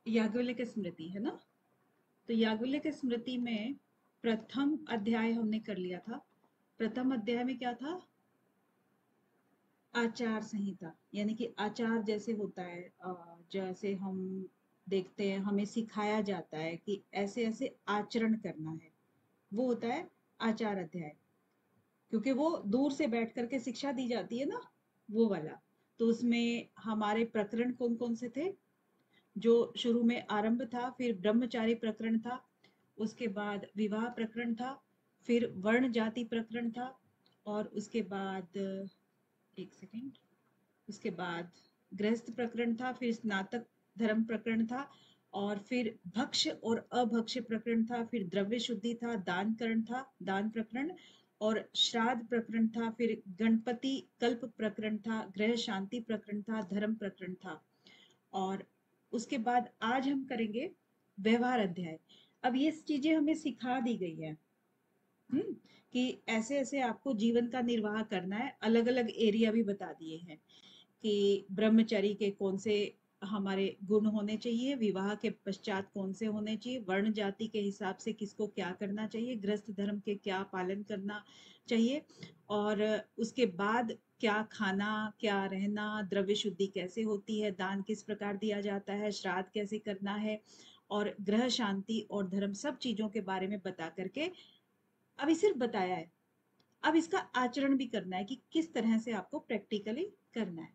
याज्ञवल्क्य स्मृति है ना। तो याज्ञवल्क्य स्मृति में प्रथम अध्याय हमने कर लिया था। प्रथम अध्याय में क्या था? आचार संहिता, यानी कि आचार जैसे होता है, जैसे हम देखते हैं हमें सिखाया जाता है कि ऐसे ऐसे आचरण करना है, वो होता है आचार अध्याय। क्योंकि वो दूर से बैठ करके शिक्षा दी जाती है ना, वो वाला। तो उसमें हमारे प्रकरण कौन कौन से थे? जो शुरू में आरंभ था, फिर ब्रह्मचारी प्रकरण था, उसके बाद विवाह प्रकरण था, फिर वर्ण जाति प्रकरण था, और उसके बाद एक सेकेंड, उसके बाद गृहस्थ प्रकरण था, फिर स्नातक धर्म प्रकरण था, और फिर भक्ष और अभक्ष प्रकरण था, फिर द्रव्य शुद्धि था, दान करण था, दान प्रकरण, और श्राद्ध प्रकरण था, फिर गणपति कल्प प्रकरण था, गृह शांति प्रकरण था, धर्म प्रकरण था। और उसके बाद आज हम करेंगे व्यवहार अध्याय। अब ये चीजें हमें सिखा दी गई है, कि ऐसे ऐसे आपको जीवन का निर्वाह करना है। अलग अलग एरिया भी बता दिए हैं कि ब्रह्मचर्य के कौन से हमारे गुण होने चाहिए, विवाह के पश्चात कौन से होने चाहिए, वर्ण जाति के हिसाब से किसको क्या करना चाहिए, गृहस्थ धर्म के क्या पालन करना चाहिए, और उसके बाद क्या खाना, क्या रहना, द्रव्य शुद्धि कैसे होती है, दान किस प्रकार दिया जाता है, श्राद्ध कैसे करना है, और ग्रह शांति और धर्म, सब चीजों के बारे में बता करके अभी सिर्फ बताया है। अब इसका आचरण भी करना है कि किस तरह से आपको प्रैक्टिकली करना है।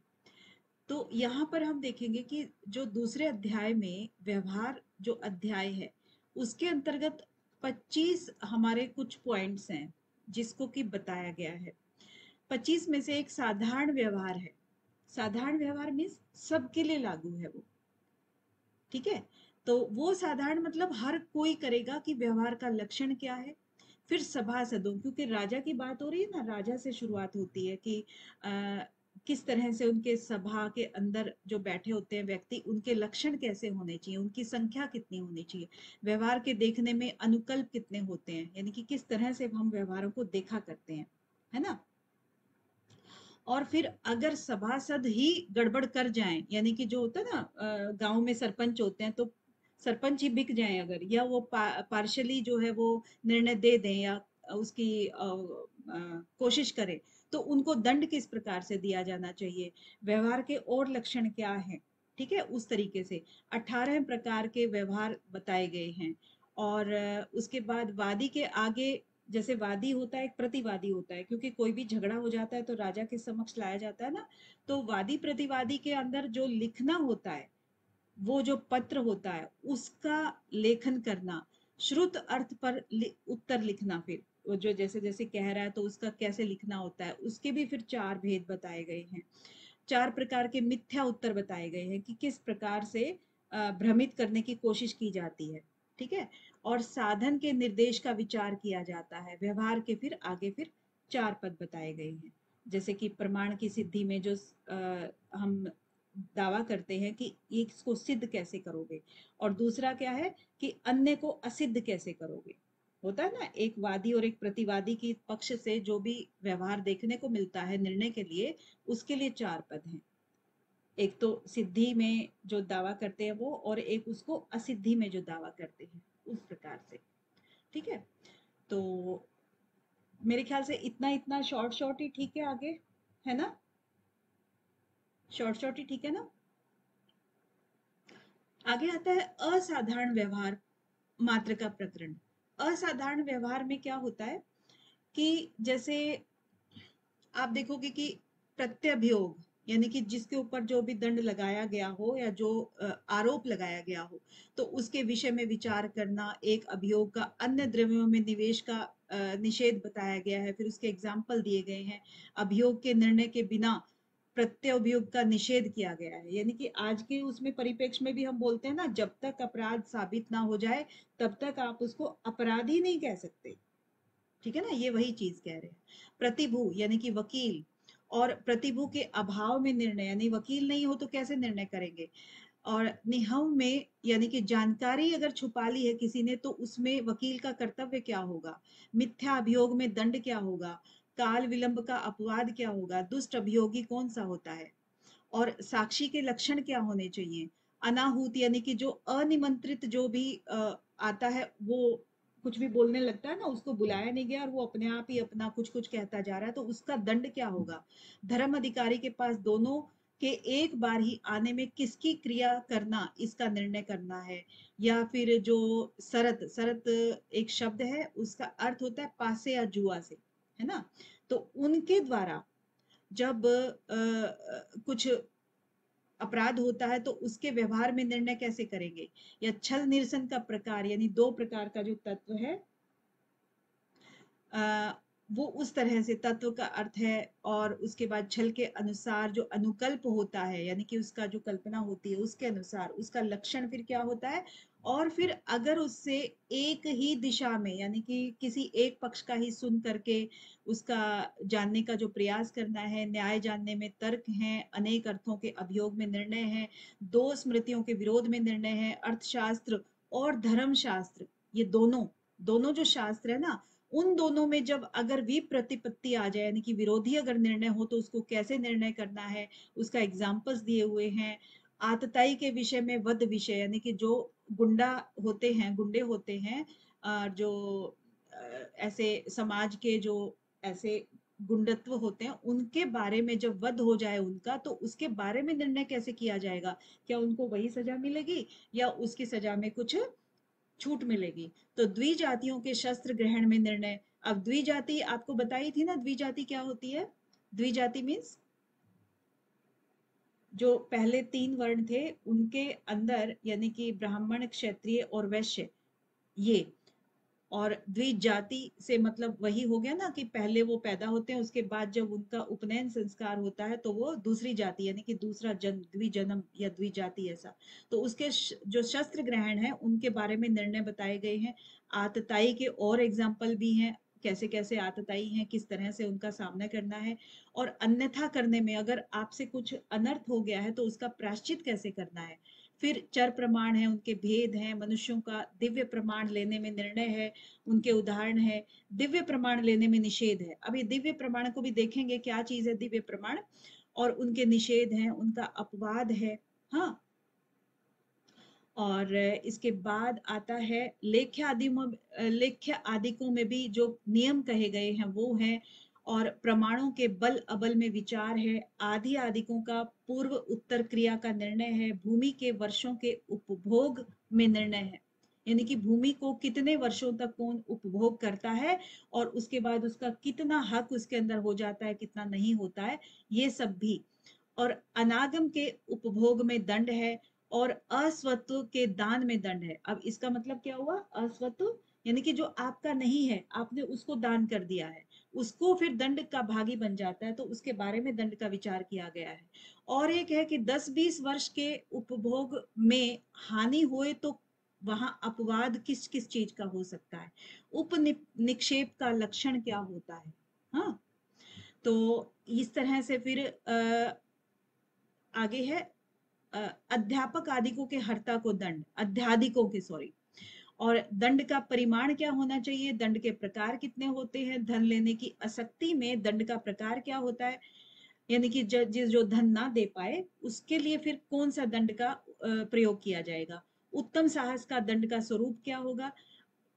तो यहाँ पर हम देखेंगे कि जो दूसरे अध्याय में व्यवहार जो अध्याय है, उसके अंतर्गत 25 हमारे कुछ पॉइंट्स हैं जिसको कि बताया गया है। 25 में से एक साधारण व्यवहार है। साधारण व्यवहार मीन्स सबके लिए लागू है वो, ठीक है। तो वो साधारण मतलब हर कोई करेगा कि व्यवहार का लक्षण क्या है। फिर सभासदों, क्योंकि राजा की बात हो रही है ना, राजा से शुरुआत होती है कि किस तरह से उनके सभा के अंदर जो बैठे होते हैं व्यक्ति, उनके लक्षण कैसे होने चाहिए, उनकी संख्या कितनी होनी चाहिए, व्यवहार के देखने में अनुकल्प कितने होते हैं, यानी कि किस तरह से हम व्यवहारों को देखा करते हैं, है ना। और फिर अगर सभासद ही गड़बड़ कर जाएं, यानी कि जो होता है ना, गांव में सरपंच होते हैं, तो सरपंच ही बिक जाए अगर, या वो पार्शली जो है वो निर्णय दे दें, या उसकी कोशिश करें, तो उनको दंड किस प्रकार से दिया जाना चाहिए, व्यवहार के और लक्षण क्या हैं, ठीक है। उस तरीके से 18 प्रकार के व्यवहार बताए गए हैं। और उसके बाद वादी के आगे, जैसे वादी होता है, एक प्रतिवादी होता है, क्योंकि कोई भी झगड़ा हो जाता है तो राजा के समक्ष लाया जाता है ना। तो वादी प्रतिवादी के अंदर जो लिखना होता है, वो जो पत्र होता है उसका लेखन करना, श्रुत अर्थ पर उत्तर लिखना, फिर वो जो जैसे जैसे कह रहा है तो उसका कैसे लिखना होता है, उसके भी फिर 4 भेद बताए गए हैं। 4 प्रकार के मिथ्या उत्तर बताए गए हैं कि किस प्रकार से भ्रमित करने की कोशिश की जाती है, ठीक है। और साधन के निर्देश का विचार किया जाता है। व्यवहार के फिर आगे फिर 4 पद बताए गए हैं। जैसे कि प्रमाण की सिद्धि में जो हम दावा करते हैं कि इसको सिद्ध कैसे करोगे, और दूसरा क्या है कि अन्य को असिद्ध कैसे करोगे। होता है ना, एक वादी और एक प्रतिवादी की पक्ष से जो भी व्यवहार देखने को मिलता है निर्णय के लिए, उसके लिए 4 पद हैं। एक तो सिद्धि में जो दावा करते हैं वो, और एक उसको असिद्धि में जो दावा करते हैं, उस प्रकार से, ठीक है। तो मेरे ख्याल से इतना इतना शॉर्ट शॉर्ट ही ठीक है, आगे है ना, शॉर्ट शॉर्ट ही ठीक है ना। आगे आता है असाधारण व्यवहार मात्र का प्रकरण। असाधारण व्यवहार में क्या होता है कि जैसे आप देखोगे कि प्रत्यभियोग, यानी कि जिसके ऊपर जो भी दंड लगाया गया हो या जो आरोप लगाया गया हो, तो उसके विषय में विचार करना, एक अभियोग का अन्य द्रव्यों में निवेश का निषेध बताया गया है, फिर उसके एग्जाम्पल दिए गए हैं। अभियोग के निर्णय के बिना प्रत्यभियोग का निषेध किया गया है, यानी कि आज के उसमें परिप्रेक्ष्य में भी हम बोलते हैं ना, जब तक अपराध साबित ना हो जाए तब तक आप उसको अपराधी नहीं कह सकते, ठीक है ना। ये वही चीज कह रहे हैं। प्रतिभू यानी कि वकील, और प्रतिभू के अभाव में निर्णय, यानी वकील नहीं हो तो कैसे निर्णय करेंगे। और निहव में, यानी कि जानकारी अगर छुपा ली है किसी ने तो उसमें वकील का कर्तव्य क्या होगा। मिथ्या अभियोग में दंड क्या होगा, काल विलंब का अपवाद क्या होगा, दुष्ट अभियोगी कौन सा होता है, और साक्षी के लक्षण क्या होने चाहिए, अनाहूत यानी कि जो अनिमंत्रित जो भी आता है, वो कुछ भी बोलने लगता है ना, उसको बुलाया नहीं गया और वो अपने आप ही अपना कुछ कुछ कहता जा रहा है, तो उसका दंड क्या होगा? धर्म अधिकारी के पास दोनों के एक बार ही आने में किसकी क्रिया करना, इसका निर्णय करना है। या फिर जो शरत, शरत एक शब्द है, उसका अर्थ होता है पासे या जुआ से, है ना? तो उनके द्वारा जब कुछ अपराध होता है तो उसके व्यवहार में निर्णय कैसे करेंगे? या छल निरसन का प्रकार, यानी दो प्रकार का जो तत्व है, अ, वो उस तरह से तत्व का अर्थ है। और उसके बाद छल के अनुसार जो अनुकल्प होता है, यानी कि उसका जो कल्पना होती है उसके अनुसार उसका लक्षण फिर क्या होता है। और फिर अगर उससे एक ही दिशा में, यानी कि किसी एक पक्ष का ही सुन करके उसका जानने का जो प्रयास करना है, न्याय जानने में तर्क है, अनेक अर्थों के अभियोग में निर्णय है, दो स्मृतियों के विरोध में निर्णय है, अर्थशास्त्र और धर्मशास्त्र, ये दोनों दोनों जो शास्त्र है ना, उन दोनों में जब अगर विप्रतिपत्ति आ जाए, यानी कि विरोधी अगर निर्णय हो, तो उसको कैसे निर्णय करना है, उसका एग्जाम्पल्स दिए हुए हैं। आतताई के विषय में वध विषय, यानी कि जो गुंडा होते हैं, गुंडे होते हैं, जो ऐसे समाज के जो ऐसे गुंडत्व होते हैं, उनके बारे में जब वध हो जाए उनका, तो उसके बारे में निर्णय कैसे किया जाएगा? क्या उनको वही सजा मिलेगी या उसकी सजा में कुछ छूट मिलेगी? तो द्विजातियों के शस्त्र ग्रहण में निर्णय। अब द्विजाति आपको बताई थी ना, द्विजाति क्या होती है? द्विजाति मीन्स जो पहले तीन वर्ण थे उनके अंदर, यानी कि ब्राह्मण, क्षत्रिय और वैश्य, ये। और द्विजाति से मतलब वही हो गया ना कि पहले वो पैदा होते हैं, उसके बाद जब उनका उपनयन संस्कार होता है तो वो दूसरी जाति, यानी कि दूसरा जन्म, द्विजन्म या द्विजाति ऐसा। तो उसके जो शस्त्र ग्रहण है उनके बारे में निर्णय बताए गए हैं। आतताई के और एग्जाम्पल भी हैं, कैसे कैसे आतताई हैं, किस तरह से उनका सामना करना है। और अन्यथा करने में, अगर आपसे कुछ अनर्थ हो गया है तो उसका प्रायश्चित कैसे करना है। फिर चर प्रमाण है, उनके भेद हैं, मनुष्यों का दिव्य प्रमाण लेने में निर्णय है, उनके उदाहरण है। दिव्य प्रमाण लेने में निषेध है। अब ये दिव्य प्रमाण को भी देखेंगे, क्या चीज है दिव्य प्रमाण, और उनके निषेध हैं, उनका अपवाद है। हाँ। और इसके बाद आता है लेख्य आदि में, लेख्य आदिकों में भी जो नियम कहे गए हैं वो है। और प्रमाणों के बल अबल में विचार है। आदि आदिकों का पूर्व उत्तर क्रिया का निर्णय है। भूमि के वर्षों के उपभोग में निर्णय है, यानी कि भूमि को कितने वर्षों तक कौन उपभोग करता है और उसके बाद उसका कितना हक उसके अंदर हो जाता है, कितना नहीं होता है, ये सब भी। और अनागम के उपभोग में दंड है। और अस्वत्व के दान में दंड है। अब इसका मतलब क्या हुआ? अस्वत्व यानी कि जो आपका नहीं है, आपने उसको दान कर दिया है, उसको फिर दंड का भागी बन जाता है, तो उसके बारे में दंड का विचार किया गया है। और एक है कि 10-20 वर्ष के उपभोग में हानि हुए तो वहां अपवाद किस किस चीज का हो सकता है, उप निक्षेप का लक्षण क्या होता है। हाँ। तो इस तरह से फिर आगे है अध्यापक आदिकों के हर्ता को दंड, अध्यादिकों के सॉरी। और दंड का परिमाण क्या होना चाहिए, दंड के प्रकार कितने होते हैं, धन लेने की आसक्ति में दंड का प्रकार क्या होता है, यानी कि जिस जो धन ना दे पाए उसके लिए फिर कौन सा दंड का प्रयोग किया जाएगा। उत्तम साहस का दंड का स्वरूप क्या होगा।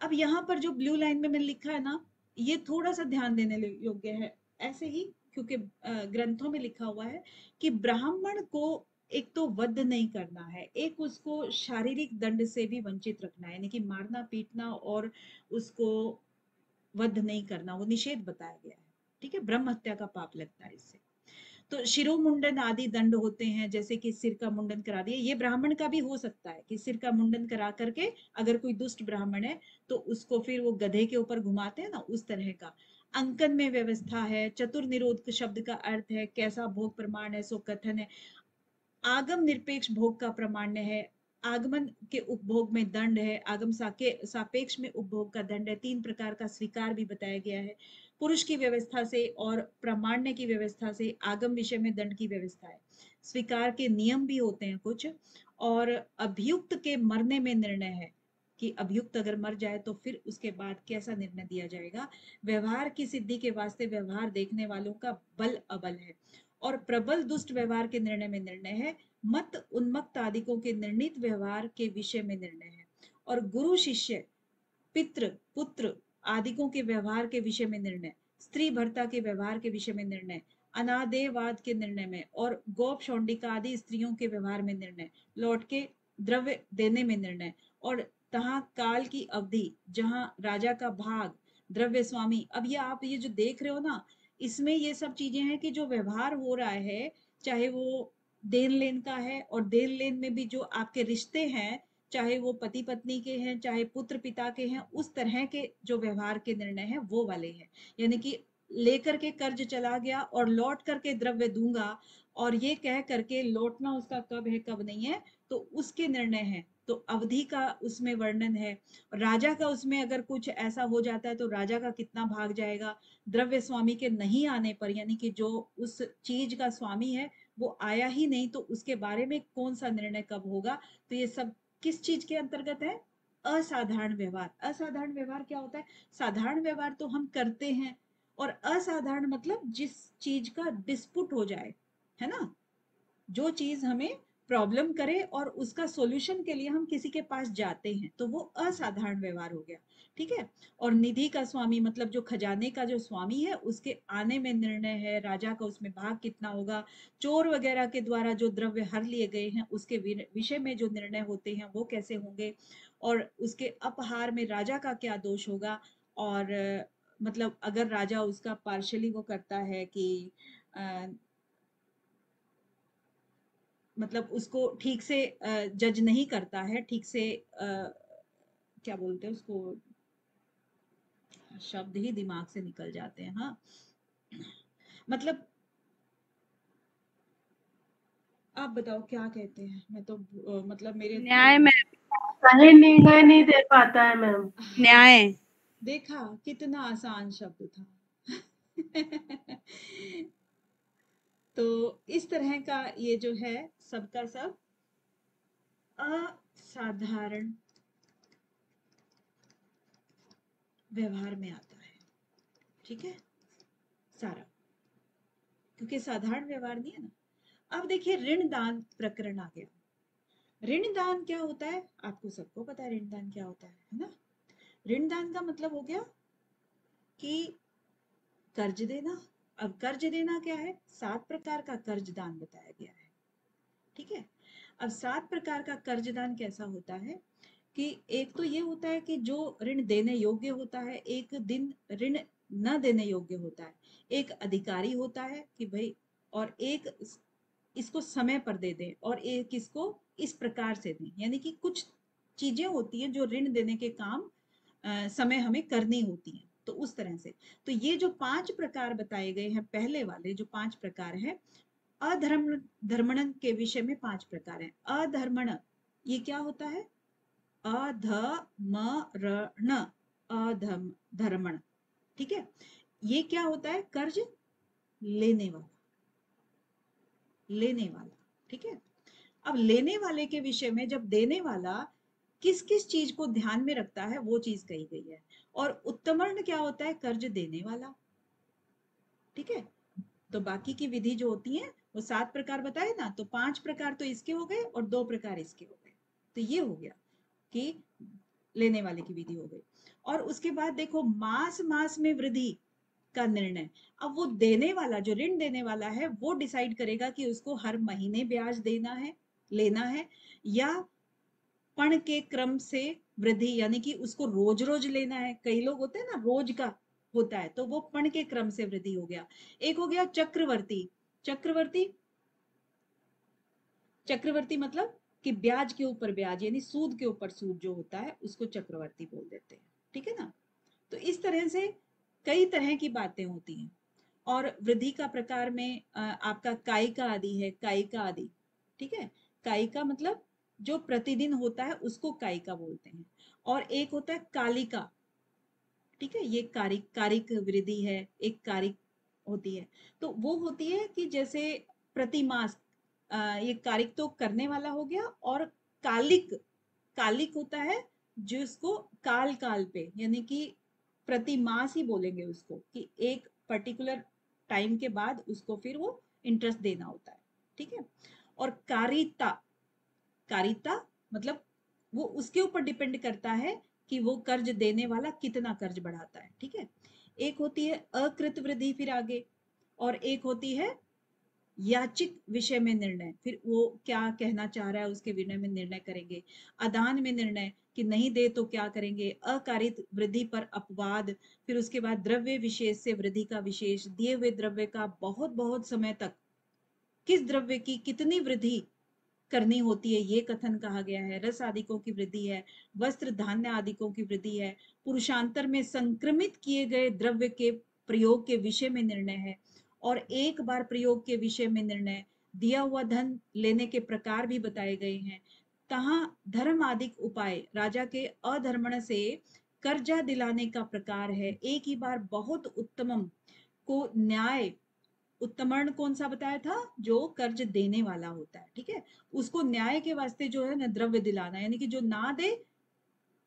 अब यहाँ पर जो ब्लू लाइन में मैंने लिखा है ना, ये थोड़ा सा ध्यान देने योग्य है। ऐसे ही क्योंकि ग्रंथों में लिखा हुआ है कि ब्राह्मण को एक तो वध नहीं करना है, एक उसको शारीरिक दंड से भी वंचित रखना है, यानी कि मारना पीटना और उसको वध नहीं करना, वो निषेध बताया गया है। ठीक है, ब्रह्म हत्या का पाप लगता है इससे। तो शिरोमुंडन आदि दंड होते हैं, जैसे कि सिर का मुंडन करा दिया, ये ब्राह्मण का भी हो सकता है कि सिर का मुंडन करा करके अगर कोई दुष्ट ब्राह्मण है तो उसको फिर वो गधे के ऊपर घुमाते हैं ना, उस तरह का। अंकन में व्यवस्था है। चतुर निरोध शब्द का अर्थ है कैसा भोग प्रमाण है, सो कथन है। आगम निरपेक्ष भोग का प्रामाण्य है। आगमन के उपभोग में दंड है। आगम सापेक्ष में उपभोग का दंड है। 3 प्रकार का स्वीकार भी बताया गया है। पुरुष की व्यवस्था से और प्रामाण्य की व्यवस्था से आगम विषय में दंड की व्यवस्था है। स्वीकार के नियम भी होते हैं कुछ। और अभियुक्त के मरने में निर्णय है कि अभियुक्त अगर मर जाए तो फिर उसके बाद कैसा निर्णय दिया जाएगा। व्यवहार की सिद्धि के वास्ते व्यवहार देखने वालों का बल अबल है। और प्रबल दुष्ट व्यवहार के निर्णय में निर्णय है। मत उन्मत्त आदिकों के निर्णीत व्यवहार के विषय में निर्णय है। और गुरु शिष्य पितृ पुत्र आदिकों के व्यवहार के विषय में निर्णय, स्त्री भर्ता के व्यवहार के विषय में निर्णय, अनादेयवाद के निर्णय में, और गोप शौंडिका आदि स्त्रियों के व्यवहार में निर्णय, लौट के द्रव्य देने में निर्णय, और तहाँ काल की अवधि जहाँ राजा का भाग द्रव्य स्वामी। अब ये आप ये जो देख रहे हो ना, इसमें ये सब चीजें हैं कि जो व्यवहार हो रहा है, चाहे वो देन लेन का है, और देन लेन में भी जो आपके रिश्ते हैं, चाहे वो पति पत्नी के हैं, चाहे पुत्र पिता के हैं, उस तरह के जो व्यवहार के निर्णय हैं वो वाले हैं। यानी कि लेकर के कर्ज चला गया और लौट करके द्रव्य दूंगा, और ये कह करके लौटना उसका कब है कब नहीं है, तो उसके निर्णय है। तो अवधि का उसमें वर्णन है। राजा का उसमें अगर कुछ ऐसा हो जाता है तो राजा का कितना भाग जाएगा, द्रव्य स्वामी के नहीं आने पर, यानी कि जो उस चीज का स्वामी है वो आया ही नहीं, तो उसके बारे में कौन सा निर्णय कब होगा। तो ये सब किस चीज के अंतर्गत है? असाधारण व्यवहार। असाधारण व्यवहार क्या होता है? साधारण व्यवहार तो हम करते हैं, और असाधारण मतलब जिस चीज का डिस्पुट हो जाए, है ना, जो चीज हमें प्रॉब्लम करे और उसका सॉल्यूशन के लिए हम किसी के पास जाते हैं, तो वो असाधारण व्यवहार हो गया। ठीक है। और निधि का स्वामी मतलब जो खजाने का जो स्वामी है, उसके आने में निर्णय है, राजा का उसमें भाग कितना होगा, चोर वगैरह के द्वारा जो द्रव्य हर लिए गए हैं उसके विषय में जो निर्णय होते हैं वो कैसे होंगे, और उसके अपहार में राजा का क्या दोष होगा। और मतलब अगर राजा उसका पार्शली वो करता है कि मतलब उसको ठीक से जज नहीं करता है, ठीक से क्या बोलते हैं उसको, शब्द ही दिमाग से निकल जाते हैं। हाँ, मतलब आप बताओ क्या कहते हैं, मैं तो मतलब मेरे न्याय में सही निर्णय नहीं दे पाता है मैम। न्याय। देखा कितना आसान शब्द था। तो इस तरह का ये जो है सबका सब असाधारण व्यवहार में आता है। ठीक है, सारा, क्योंकि साधारण व्यवहार नहीं है ना। अब देखिए ऋण दान प्रकरण आ गया। ऋण दान क्या होता है? आपको सबको पता है ऋण दान क्या होता है ना। ऋण दान का मतलब हो गया कि कर्ज देना। अब कर्ज देना क्या है? 7 प्रकार का कर्ज दान बताया गया है। ठीक है। अब 7 प्रकार का कर्ज दान कैसा होता है कि एक तो ये होता है कि जो ऋण देने योग्य होता है, एक दिन ऋण न देने योग्य होता है, एक अधिकारी होता है कि भाई, और एक इसको समय पर दे दें, और एक इसको इस प्रकार से दें। यानी कि कुछ चीजें होती हैं जो ऋण देने के काम समय हमें करनी होती हैं, तो उस तरह से। तो ये जो 5 प्रकार बताए गए हैं, पहले वाले जो 5 प्रकार है, अधर्म धर्मण के विषय में 5 प्रकार है। अधर्मण ये क्या होता है? अधमरण, अधम धर्मण। ठीक है। ये क्या होता है? कर्ज लेने वाला, लेने वाला। ठीक है। अब लेने वाले के विषय में जब देने वाला किस किस चीज को ध्यान में रखता है वो चीज कही गई है। और उत्तमर्ण क्या होता है? कर्ज देने वाला। ठीक है। तो बाकी की विधि जो होती है वो 7 प्रकार बताए ना, तो 5 प्रकार तो इसके हो गए और 2 प्रकार इसके हो गए। तो ये हो गया कि लेने वाले की विधि हो गई। और उसके बाद देखो मास मास में वृद्धि का निर्णय। अब वो देने वाला, जो ऋण देने वाला है, वो डिसाइड करेगा कि उसको हर महीने ब्याज देना है, लेना है, या पण के क्रम से वृद्धि, यानी कि उसको रोज रोज लेना है। कई लोग होते हैं ना रोज का होता है, तो वो पण के क्रम से वृद्धि हो गया। एक हो गया चक्रवर्ती। चक्रवर्ती, चक्रवर्ती मतलब कि ब्याज के ऊपर ब्याज, यानी सूद के ऊपर सूद जो होता है उसको चक्रवर्ती बोल देते हैं। ठीक है ना। तो इस तरह से कई तरह की बातें होती हैं। और वृद्धि का प्रकार में आपका कायिका आदि है, कायिका आदि। ठीक है। कायिका मतलब जो प्रतिदिन होता है उसको कायिका बोलते हैं। और एक होता है कालिका। ठीक है। ये कारिक, कारिक वृद्धि है, एक कारिक होती है। तो वो होती है कि जैसे प्रतिमास, ये कारिक तो करने वाला हो गया। और कालिक, कालिक होता है जिसको काल काल पे, यानी कि प्रतिमास ही बोलेंगे उसको, कि एक पर्टिकुलर टाइम के बाद उसको फिर वो इंटरेस्ट देना होता है। ठीक है। और कारिता, कारिता मतलब वो उसके ऊपर डिपेंड करता है कि वो कर्ज देने वाला कितना कर्ज बढ़ाता है, ठीक है। एक होती है अकृत वृद्धि फिर आगे, और एक होती है याचिक विषय में निर्णय, फिर वो क्या कहना चाह रहा है उसके विषय में निर्णय करेंगे। अदान में निर्णय कि नहीं दे तो क्या करेंगे। अकारित वृद्धि पर अपवाद, फिर उसके बाद द्रव्य विशेष से वृद्धि का विशेष, दिए हुए द्रव्य का बहुत बहुत समय तक किस द्रव्य की कितनी वृद्धि करनी होती है ये कथन कहा गया है। रस आदिकों की वृद्धि है, वस्त्र धान्य आदिकों की वृद्धि है, पुरुषांतर में संक्रमित किए गए द्रव्य के प्रयोग के विषय में निर्णय है, और एक बार प्रयोग के विषय में निर्णय, दिया हुआ धन लेने के प्रकार भी बताए गए हैं। तहाँ धर्म आदिक उपाय, राजा के अधर्मण से कर्जा दिलाने का प्रकार है। एक ही बार बहुत उत्तमम को न्याय, उत्तमर्ण कौन सा बताया था, जो कर्ज देने वाला होता है, ठीक है, उसको न्याय के वास्ते जो है ना द्रव्य दिलाना, यानी कि जो ना दे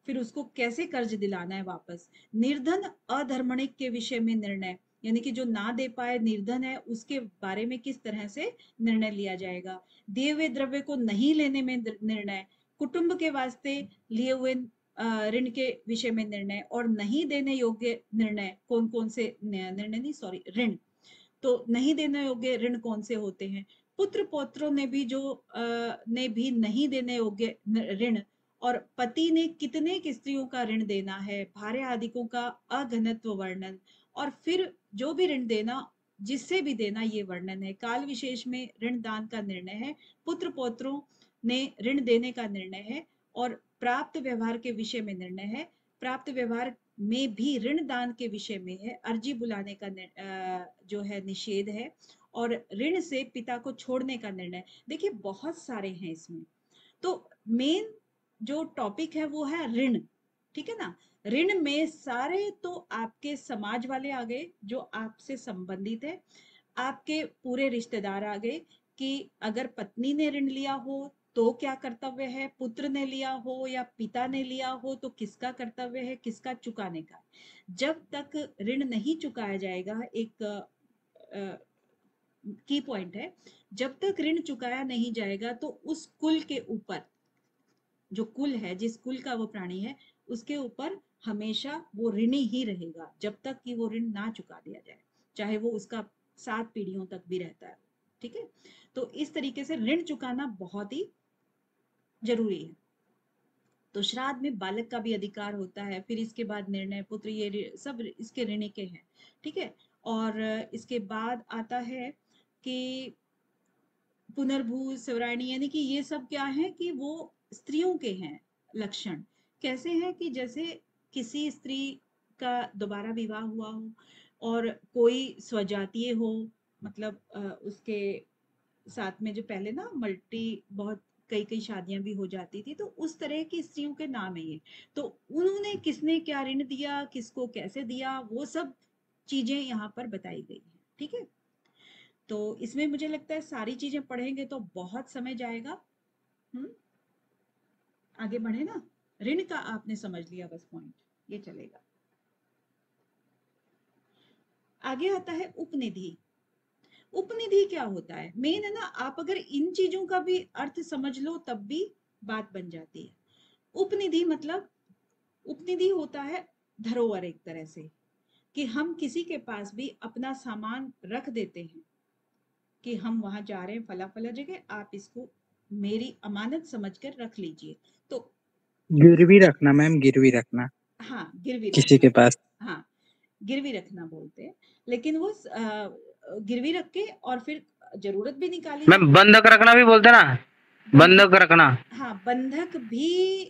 फिर उसको कैसे कर्ज दिलाना है वापस। निर्धन अधर्मणिक के विषय में निर्णय, यानी कि जो ना दे पाए निर्धन है उसके बारे में किस तरह से निर्णय लिया जाएगा। दिए हुए द्रव्य को नहीं लेने में निर्णय, कुटुंब के वास्ते लिए हुए ऋण के विषय में निर्णय, और नहीं देने योग्य निर्णय कौन कौन से, निर्णय नहीं सॉरी ऋण, तो नहीं देने योग्य ऋण कौन से होते हैं। पुत्र पौत्रों ने भी ने भी नहीं देने योग्य ऋण, और पति ने कितने स्त्रियों का ऋण देना है, भार्य आदिकों का अघनत्व वर्णन, और फिर जो भी ऋण देना जिससे भी देना ये वर्णन है। काल विशेष में ऋण दान का निर्णय है, पुत्र पौत्रों ने ऋण देने का निर्णय है, और प्राप्त व्यवहार के विषय में निर्णय है। प्राप्त व्यवहार में भी ऋण दान के विषय में है। अर्जी बुलाने का जो है निषेध है, और ऋण से पिता को छोड़ने का निर्णय। देखिए बहुत सारे हैं इसमें, तो मेन जो टॉपिक है वो है ऋण, ठीक है ना। ऋण में सारे तो आपके समाज वाले आ गए जो आपसे संबंधित है, आपके पूरे रिश्तेदार आ गए कि अगर पत्नी ने ऋण लिया हो तो क्या कर्तव्य है, पुत्र ने लिया हो या पिता ने लिया हो तो किसका कर्तव्य है, किसका चुकाने का। जब तक ऋण नहीं चुकाया जाएगा, एक की पॉइंट है, जब तक ऋण चुकाया नहीं जाएगा तो उस कुल के ऊपर, जो कुल है जिस कुल का वो प्राणी है उसके ऊपर हमेशा वो ऋणी ही रहेगा जब तक कि वो ऋण ना चुका दिया जाए, चाहे वो उसका 7 पीढ़ियों तक भी रहता है, ठीक है। तो इस तरीके से ऋण चुकाना बहुत ही जरूरी है। तो श्राद्ध में बालक का भी अधिकार होता है, फिर इसके बाद निर्णय पुत्र, ये सब इसके ऋणी के हैं, ठीक है। और इसके बाद आता है कि पुनर्भू सवरायणी, यानी कि ये सब क्या है कि वो स्त्रियों के हैं लक्षण। कैसे हैं कि जैसे किसी स्त्री का दोबारा विवाह हुआ हो और कोई स्वजातीय हो, मतलब उसके साथ में जो पहले ना मल्टी बहुत कई कई शादियां भी हो जाती थी, तो उस तरह की स्त्रियों के नाम है ये। तो उन्होंने किसने क्या ऋण दिया, किसको कैसे दिया, वो सब चीजें यहाँ पर बताई गई है, ठीक है। तो इसमें मुझे लगता है सारी चीजें पढ़ेंगे तो बहुत समय जाएगा। आगे बढ़े ना, ऋण का आपने समझ लिया बस पॉइंट, ये चलेगा। आगे आता है उपनिधि। उपनिधि क्या होता है, मेन है ना, आप अगर इन चीजों का भी अर्थ समझ लो तब भी बात बन जाती है। उपनिधि मतलब, उपनिधि होता है धरोहर एक तरह से, कि हम किसी के पास भी अपना सामान रख देते हैं कि हम वहां जा रहे हैं फला फला जगह, आप इसको मेरी अमानत समझकर रख लीजिए। तो गिरवी रखना मैम, गिरवी रखना, हाँ गिरवी किसी रखना, के पास। हाँ गिरवी रखना बोलते हैं, लेकिन वो गिरवी रख के और फिर जरूरत भी निकाली मैम बंधक रखना भी बोलते ना, बंधक रखना। हाँ बंधक भी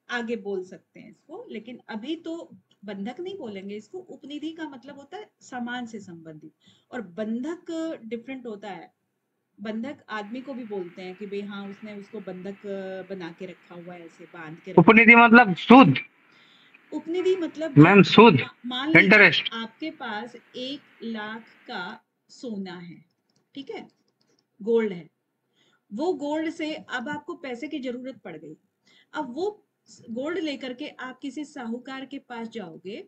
आगे बोल सकते हैं इसको, लेकिन अभी तो बंधक नहीं बोलेंगे इसको। उपनिधि का मतलब होता है सामान से संबंधित, और बंधक डिफरेंट होता है। बंधक आदमी को भी बोलते हैं कि भाई हाँ उसने उसको बंधक बना के रखा हुआ है, ऐसे बांध के रखा। उपनिधि मतलब सूद। उपनिधि मतलब मैम सूद, मान लीजिए इंटरेस्ट। आपके पास 1 लाख का सोना है, ठीक है, गोल्ड है, वो गोल्ड से अब आपको पैसे की जरूरत पड़ गई। अब वो गोल्ड लेकर के आप किसी साहूकार के पास जाओगे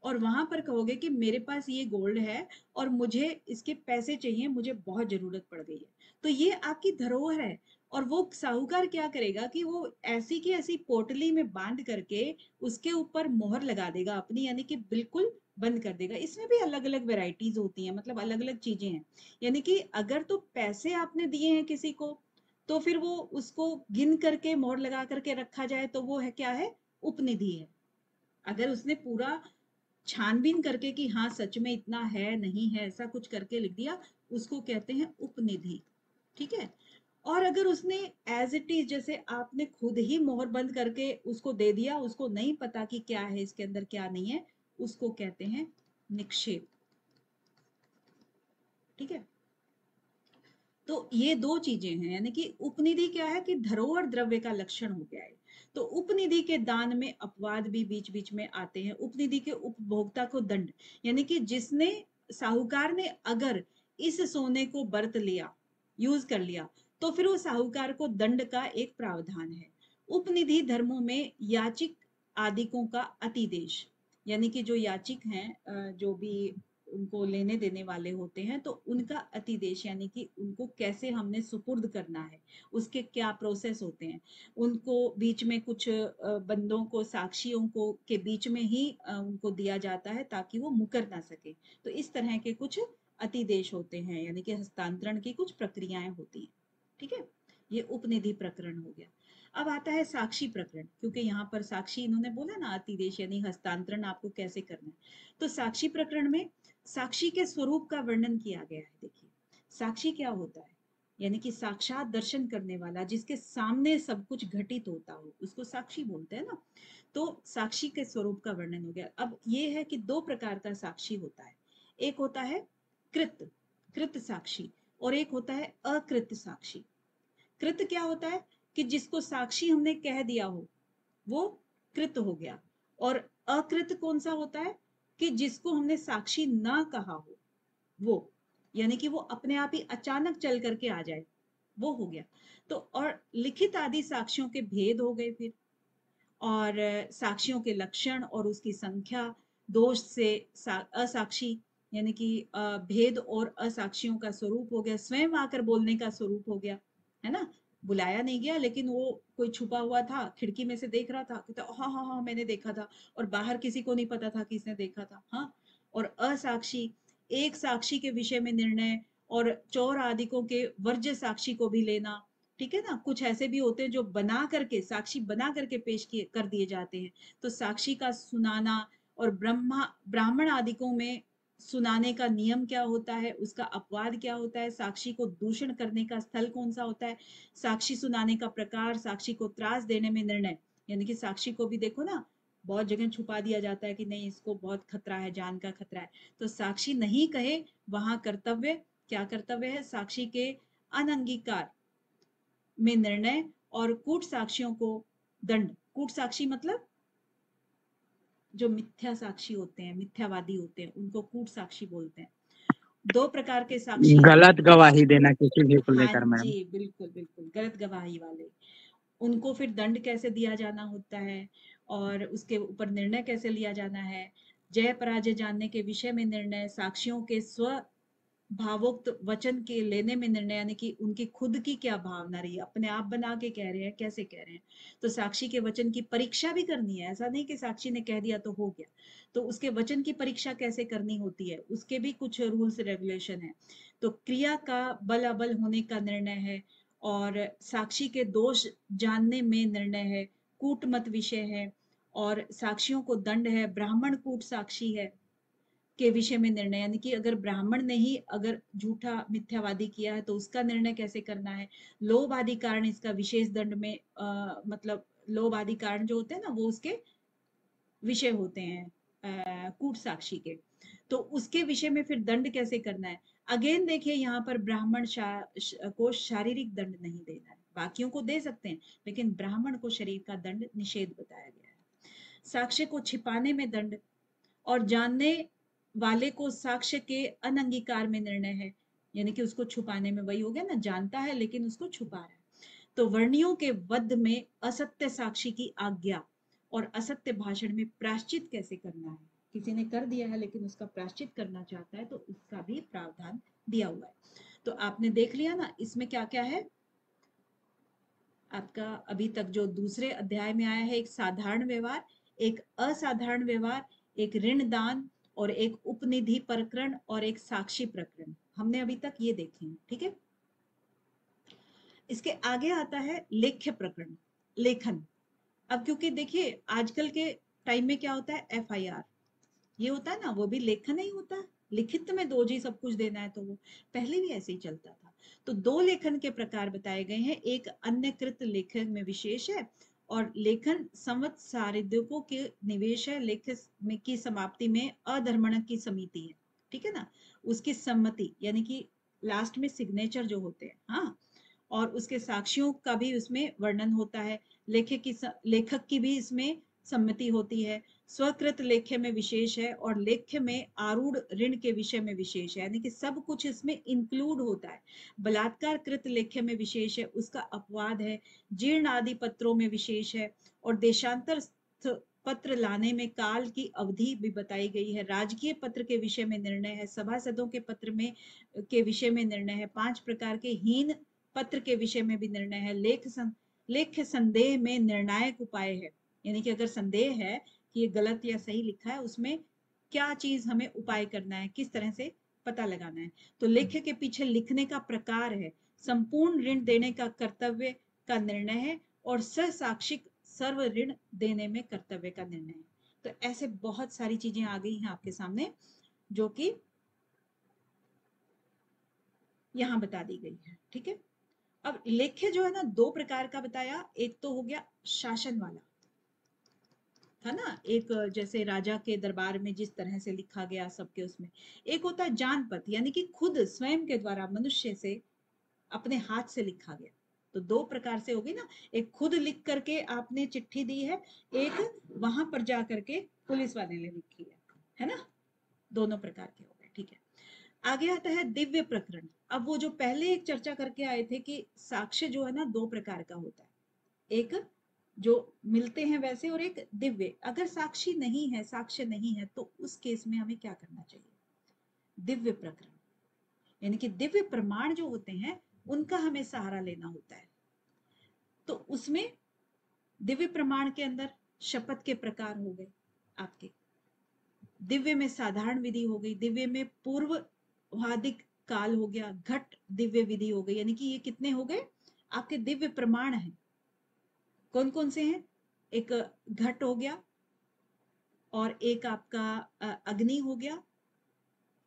और वहां पर कहोगे कि मेरे पास ये गोल्ड है और मुझे इसके पैसे चाहिए, मुझे बहुत जरूरत पड़ गई है, तो ये आपकी धरोहर है। और वो साहूकार क्या करेगा कि वो ऐसी की ऐसी पोटली में बांध करके उसके ऊपर मोहर लगा देगा अपनी, यानी कि बिल्कुल बंद कर देगा। इसमें भी अलग अलग वेराइटीज होती हैं, मतलब अलग अलग चीजें हैं। यानी कि अगर तो पैसे आपने दिए हैं किसी को, तो फिर वो उसको गिन करके मोहर लगा करके रखा जाए तो वो है क्या है, उपनिधि है। अगर उसने पूरा छानबीन करके कि हाँ सच में इतना है नहीं है ऐसा कुछ करके लिख दिया, उसको कहते हैं उपनिधि। ठीक है। और अगर उसने एज इट इज, जैसे आपने खुद ही मोहर बंद करके उसको दे दिया, उसको नहीं पता कि क्या है इसके अंदर क्या नहीं है, उसको कहते हैं निक्षेप। ठीक है। तो ये दो चीजें हैं, यानी कि उपनिधि क्या है कि धरोहर द्रव्य का लक्षण हो गया है। तो उपनिधि के दान में अपवाद भी बीच बीच में आते हैं। उपनिधि के उपभोक्ता को दंड, यानी कि जिसने, साहूकार ने अगर इस सोने को बरत लिया, यूज कर लिया, तो फिर वो साहूकार को दंड का एक प्रावधान है। उपनिधि धर्मों में याचिक आदिकों का अतिदेश, यानी कि जो याचिक हैं, जो भी उनको लेने देने वाले होते हैं, तो उनका अतिदेश, यानी कि उनको कैसे हमने सुपुर्द करना है, उसके क्या प्रोसेस होते हैं। उनको बीच में कुछ बंदों को, साक्षियों को के बीच में ही उनको दिया जाता है ताकि वो मुकर ना सके। तो इस तरह के कुछ अतिदेश होते हैं, यानी कि हस्तांतरण की कुछ प्रक्रियाएं होती हैं। ठीक है। ये उपनिधि प्रकरण हो गया। अब आता है साक्षी प्रकरण, क्योंकि यहाँ पर साक्षी इन्होंने बोला ना, अतिदेश यानी हस्तांतरण आपको कैसे करना है। तो साक्षी प्रकरण में साक्षी के स्वरूप का वर्णन किया गया है। देखिए साक्षी क्या होता है, यानी कि साक्षात दर्शन करने वाला, जिसके सामने सब कुछ घटित होता हो, उसको साक्षी बोलते हैं ना। तो साक्षी के स्वरूप का वर्णन हो गया। अब ये है कि दो प्रकार का साक्षी होता है। एक होता है कृत कृत साक्षी, और एक होता है अकृत साक्षी। कृत क्या होता है कि जिसको साक्षी हमने कह दिया हो, वो कृत हो गया। और अकृत कौन सा होता है कि जिसको हमने साक्षी ना कहा हो, वो, यानी कि वो अपने आप ही अचानक चल करके आ जाए, वो हो गया। तो और लिखित आदि साक्ष्यों के भेद हो गए फिर, और साक्ष्यों के लक्षण और उसकी संख्या, दोष से असाक्षी, यानी कि भेद और असाक्षियों का स्वरूप हो गया, स्वयं आकर बोलने का स्वरूप हो गया, है ना। बुलाया नहीं गया, लेकिन वो कोई छुपा हुआ था, खिड़की में से देख रहा था, कहता हाँ हाँ हाँ मैंने देखा था, और बाहर किसी को नहीं पता था कि इसने देखा था। हाँ। और असाक्षी, एक साक्षी के विषय में निर्णय, और चौर आदिकों के वर्ज्य साक्षी को भी लेना। ठीक है ना। कुछ ऐसे भी होते हैं जो बना करके, साक्षी बना करके पेश किए कर दिए जाते हैं। तो साक्षी का सुनाना, और ब्राह्मण आदिकों में सुनाने का नियम क्या होता है, उसका अपवाद क्या होता है, साक्षी को दूषण करने का स्थल कौन सा होता है, साक्षी सुनाने का प्रकार, साक्षी को त्रास देने में निर्णय, यानी कि साक्षी को भी देखो ना, बहुत जगह छुपा दिया जाता है कि नहीं इसको बहुत खतरा है, जान का खतरा है, तो साक्षी नहीं कहे वहां कर्तव्य, क्या कर्तव्य है, साक्षी के अनंगीकार में निर्णय, और कूट साक्षियों को दंड। कूट साक्षी मतलब जो मिथ्या साक्षी होते हैं, मिथ्यावादी होते हैं, उनको कूट साक्षी बोलते हैं। दो प्रकार के साक्षी हैं। गलत गवाही देना किसी भी को हाँ लेकर मैम। जी, बिल्कुल बिल्कुल, गलत गवाही वाले, उनको फिर दंड कैसे दिया जाना होता है, और उसके ऊपर निर्णय कैसे लिया जाना है। जय पराजय जानने के विषय में निर्णय, साक्षियों के स्व भावोक्त वचन के लेने में निर्णय, यानी कि उनकी खुद की क्या भावना रही है, अपने आप बना के कह रहे हैं, कैसे कह रहे हैं। तो साक्षी के वचन की परीक्षा भी करनी है, ऐसा नहीं कि साक्षी ने कह दिया तो हो गया। तो उसके वचन की परीक्षा कैसे करनी होती है, उसके भी कुछ रूल्स रेगुलेशन है। तो क्रिया का बल अबल होने का निर्णय है, और साक्षी के दोष जानने में निर्णय है, कूटमत विषय है, और साक्षियों को दंड है, ब्राह्मण कूट साक्षी है के विषय में निर्णय, यानी कि अगर ब्राह्मण ने ही अगर झूठा मिथ्यावादी किया है तो उसका निर्णय कैसे करना है। लोभ आदि कारण इसका विशेष दंड में मतलब लोभ आदि कारण जो होते हैं ना, वो उसके विषय होते हैं कूट साक्षी के। तो उसके विषय में फिर दंड कैसे करना है। अगेन देखिए यहाँ पर ब्राह्मण को शारीरिक दंड नहीं देना है, बाकियों को दे सकते हैं, लेकिन ब्राह्मण को शरीर का दंड निषेध बताया गया है। साक्ष्य को छिपाने में दंड, और जानने वाले को साक्ष्य के अनंगीकार में निर्णय है, यानी कि उसको छुपाने में, वही हो गया ना, जानता है लेकिन उसको छुपा रहा है। तो वर्णियों के वध में असत्य साक्षी की आज्ञा, और असत्य भाषण में प्रायश्चित कैसे करना है, किसी ने कर दिया है लेकिन उसका प्रायश्चित करना चाहता है तो इसका भी प्रावधान दिया हुआ है। तो आपने देख लिया ना इसमें क्या क्या है आपका अभी तक जो दूसरे अध्याय में आया है, एक साधारण व्यवहार, एक असाधारण व्यवहार, एक ऋण दान और एक उपनिधि प्रकरण और एक साक्षी प्रकरण। हमने अभी तक ये देखे हैं, ठीक है। इसके आगे आता है लेख्य प्रकरण, लेखन। अब क्योंकि देखिए आजकल के टाइम में क्या होता है, एफआईआर ये होता है ना, वो भी लेखन ही होता है, लिखित में दो जी सब कुछ देना है। तो वो पहले भी ऐसे ही चलता था। तो दो लेखन के प्रकार बताए गए हैं, एक अन्यकृत लेखन में विशेष है और लेखन संवत्सारिद्यों के निवेश है, लेख में की समाप्ति में अधर्मण की समिति है, ठीक है ना, उसकी सम्मति यानी कि लास्ट में सिग्नेचर जो होते हैं, हाँ, और उसके साक्षियों का भी उसमें वर्णन होता है, लेखक की भी इसमें सम्मति होती है, स्वकृत लेख्य में विशेष है और लेख्य में आरूढ़ ऋण के विषय में विशेष है, यानी कि सब कुछ इसमें इंक्लूड होता है। बलात्कार कृत लेख्य में विशेष है, उसका अपवाद है, जीर्ण आदि पत्रों में विशेष है और देशांतर पत्र लाने में काल की अवधि भी बताई गई है, राजकीय पत्र के विषय में निर्णय है, सभासदों के पत्र में के विषय में निर्णय है, 5 प्रकार के हीन पत्र के विषय में भी निर्णय है, लेख्य संदेह में निर्णायक उपाय है, यानी कि अगर संदेह है कि ये गलत या सही लिखा है, उसमें क्या चीज हमें उपाय करना है, किस तरह से पता लगाना है। तो लेख्य के पीछे लिखने का प्रकार है, संपूर्ण ऋण देने का कर्तव्य का निर्णय है और ससाक्षिक सर्व ऋण देने में कर्तव्य का निर्णय है। तो ऐसे बहुत सारी चीजें आ गई हैं आपके सामने जो कि यहां बता दी गई है, ठीक है। अब लेख्य जो है ना दो प्रकार का बताया, एक तो हो गया शासन वाला, था ना, एक जैसे राजा के दरबार में जिस तरह से लिखा गया सबके उसमें, एक होता है जानपत यानी कि खुद स्वयं के द्वारा मनुष्य से अपने हाथ से लिखा गया। तो दो प्रकार से होगी ना, एक खुद लिख करके आपने चिट्ठी दी है, एक वहां पर जा करके पुलिस वाले ने लिखी है ना, दोनों प्रकार के हो गए, ठीक है। आगे आता है दिव्य प्रकरण। अब वो जो पहले एक चर्चा करके आए थे कि साक्ष्य जो है ना दो प्रकार का होता है, एक जो मिलते हैं वैसे और एक दिव्य। अगर साक्षी नहीं है, साक्ष्य नहीं है, तो उस केस में हमें क्या करना चाहिए, दिव्य प्रकरण, यानी कि दिव्य प्रमाण जो होते हैं उनका हमें सहारा लेना होता है। तो उसमें दिव्य प्रमाण के अंदर शपथ के प्रकार हो गए आपके, दिव्य में साधारण विधि हो गई, दिव्य में पूर्ववादिक काल हो गया, घट दिव्य विधि हो गई, यानी कि ये कितने हो गए आपके दिव्य प्रमाण हैं। कौन कौन से हैं, एक घट हो गया और एक आपका अग्नि हो गया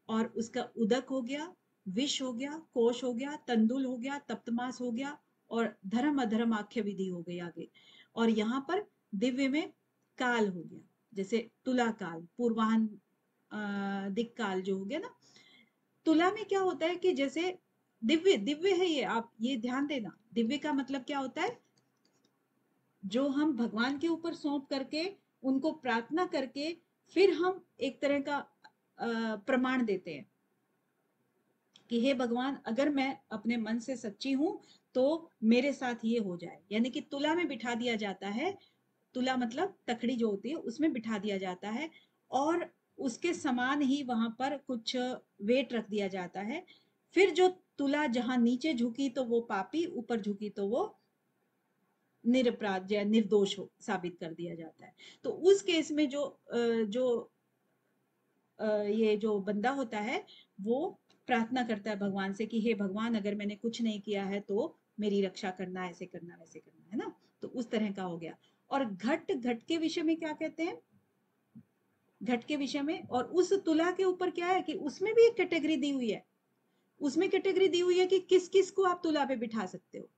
और उसका उदक हो गया, विष हो गया, कोश हो गया, तंदुल हो गया, तप्तमास हो गया और धर्म अधर्म आख्य विधि हो गई आगे। और यहाँ पर दिव्य में काल हो गया, जैसे तुला काल, पूर्वाहन दिक काल जो हो गया ना। तुला में क्या होता है कि जैसे दिव्य दिव्य है ये, आप ये ध्यान देना, दिव्य का मतलब क्या होता है, जो हम भगवान के ऊपर सौंप करके उनको प्रार्थना करके फिर हम एक तरह का प्रमाण देते हैं कि हे भगवान, अगर मैं अपने मन से सच्ची हूं तो मेरे साथ ये हो जाए, यानी कि तुला में बिठा दिया जाता है। तुला मतलब तकड़ी जो होती है उसमें बिठा दिया जाता है और उसके समान ही वहां पर कुछ वेट रख दिया जाता है। फिर जो तुला जहां नीचे झुकी तो वो पापी, ऊपर झुकी तो वो निरपराध या निर्दोष हो साबित कर दिया जाता है। तो उस केस में ये जो बंदा होता है वो प्रार्थना करता है भगवान से कि हे भगवान, अगर मैंने कुछ नहीं किया है तो मेरी रक्षा करना, ऐसे करना वैसे करना, है ना। तो उस तरह का हो गया। और घट, घट के विषय में क्या कहते हैं, घट के विषय में, और उस तुला के ऊपर क्या है कि उसमें भी एक कैटेगरी दी हुई है, उसमें कैटेगरी दी हुई है कि किस किस को आप तुला पे बिठा सकते हो।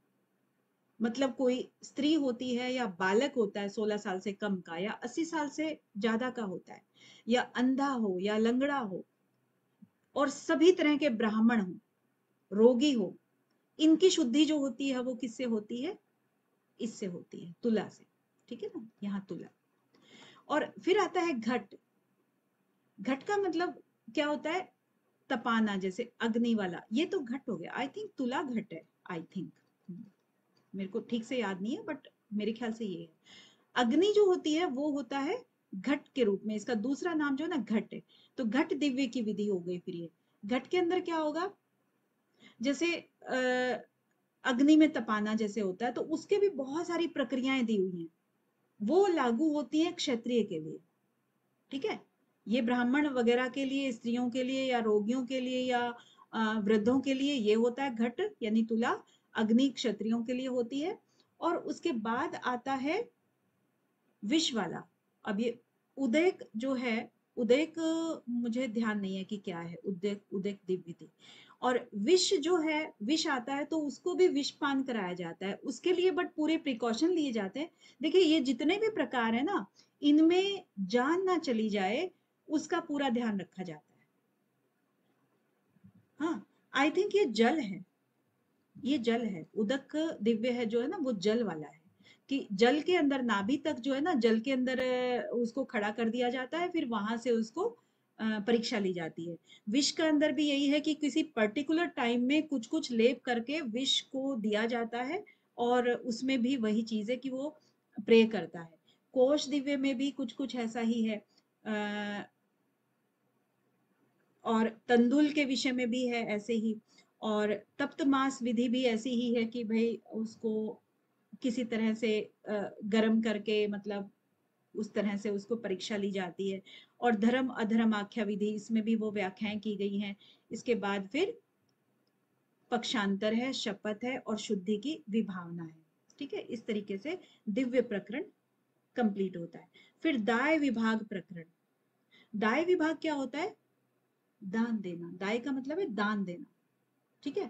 मतलब कोई स्त्री होती है या बालक होता है 16 साल से कम का या 80 साल से ज्यादा का होता है, या अंधा हो या लंगड़ा हो, और सभी तरह के ब्राह्मण हो, रोगी हो, इनकी शुद्धि जो होती है वो किससे होती है, इससे होती है, तुला से, ठीक है ना, यहाँ तुला। और फिर आता है घट। घट का मतलब क्या होता है, तपाना, जैसे अग्नि वाला, ये तो घट हो गया। आई थिंक तुला घट है, आई थिंक, मेरे को ठीक से याद नहीं है बट मेरे ख्याल से ये है। अग्नि जो होती है वो होता है घट के रूप में, इसका दूसरा नाम जो है ना घट है। तो घट दिव्य की विधि हो गई। फिर ये घट के अंदर क्या होगा, जैसे अग्नि में तपाना जैसे होता है, तो उसके भी बहुत सारी प्रक्रियाएं दी हुई हैं, वो लागू होती हैं क्षत्रिय के लिए। ठीक है, ये ब्राह्मण वगैरह के लिए, स्त्रियों के लिए, या रोगियों के लिए, या वृद्धों के लिए ये होता है घट यानी तुला। अग्नि क्षत्रियों के लिए होती है। और उसके बाद आता है विष वाला। अब ये उदयक जो है, उदयक मुझे ध्यान नहीं है कि क्या है, उदयक, उदयक दिव्य थी। और विष जो है, विष आता है तो उसको भी विषपान कराया जाता है, उसके लिए बट पूरे प्रिकॉशन लिए जाते हैं। देखिए ये जितने भी प्रकार है ना, इनमें जान ना चली जाए उसका पूरा ध्यान रखा जाता है। हाँ, आई थिंक ये जल है, ये जल है, उदक दिव्य है जो है ना, वो जल वाला है। कि जल के अंदर नाभि तक जो है ना, जल के अंदर उसको खड़ा कर दिया जाता है, फिर वहां से उसको परीक्षा ली जाती है। विष का अंदर भी यही है कि किसी पर्टिकुलर टाइम में कुछ कुछ लेप करके विष को दिया जाता है, और उसमें भी वही चीज है कि वो प्रे करता है। कोश दिव्य में भी कुछ कुछ ऐसा ही है। और तंदुल के विषय में भी है ऐसे ही। और तप्त मास विधि भी ऐसी ही है कि भाई उसको किसी तरह से गर्म करके, मतलब उस तरह से उसको परीक्षा ली जाती है। और धर्म अधर्म आख्या विधि, इसमें भी वो व्याख्याएं की गई हैं। इसके बाद फिर पक्षांतर है, शपथ है, और शुद्धि की विभावना है। ठीक है, इस तरीके से दिव्य प्रकरण कंप्लीट होता है। फिर दाय विभाग प्रकरण। दाय विभाग क्या होता है, दान देना। दाय का मतलब है दान देना। ठीक है,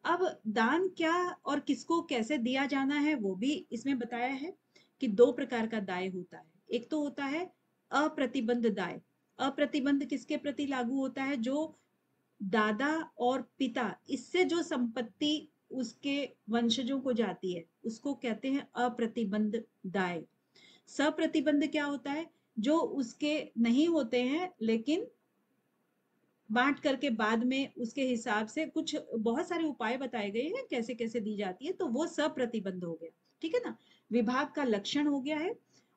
अब दान क्या और किसको कैसे दिया जाना है वो भी इसमें बताया है कि दो प्रकार का दाय होता है। एक तो होता है अप्रतिबंध दाय। अप्रतिबंध किसके प्रति लागू होता है, जो दादा और पिता, इससे जो संपत्ति उसके वंशजों को जाती है उसको कहते हैं अप्रतिबंध दाय। सप्रतिबंध क्या होता है, जो उसके नहीं होते हैं लेकिन बांट करके बाद में उसके हिसाब से कुछ बहुत सारे उपाय बताए गए हैं कैसे कैसे दी जाती है, तो वो सप्रतिबंध हो गया। ठीक है ना, विभाग का लक्षण हो गया है,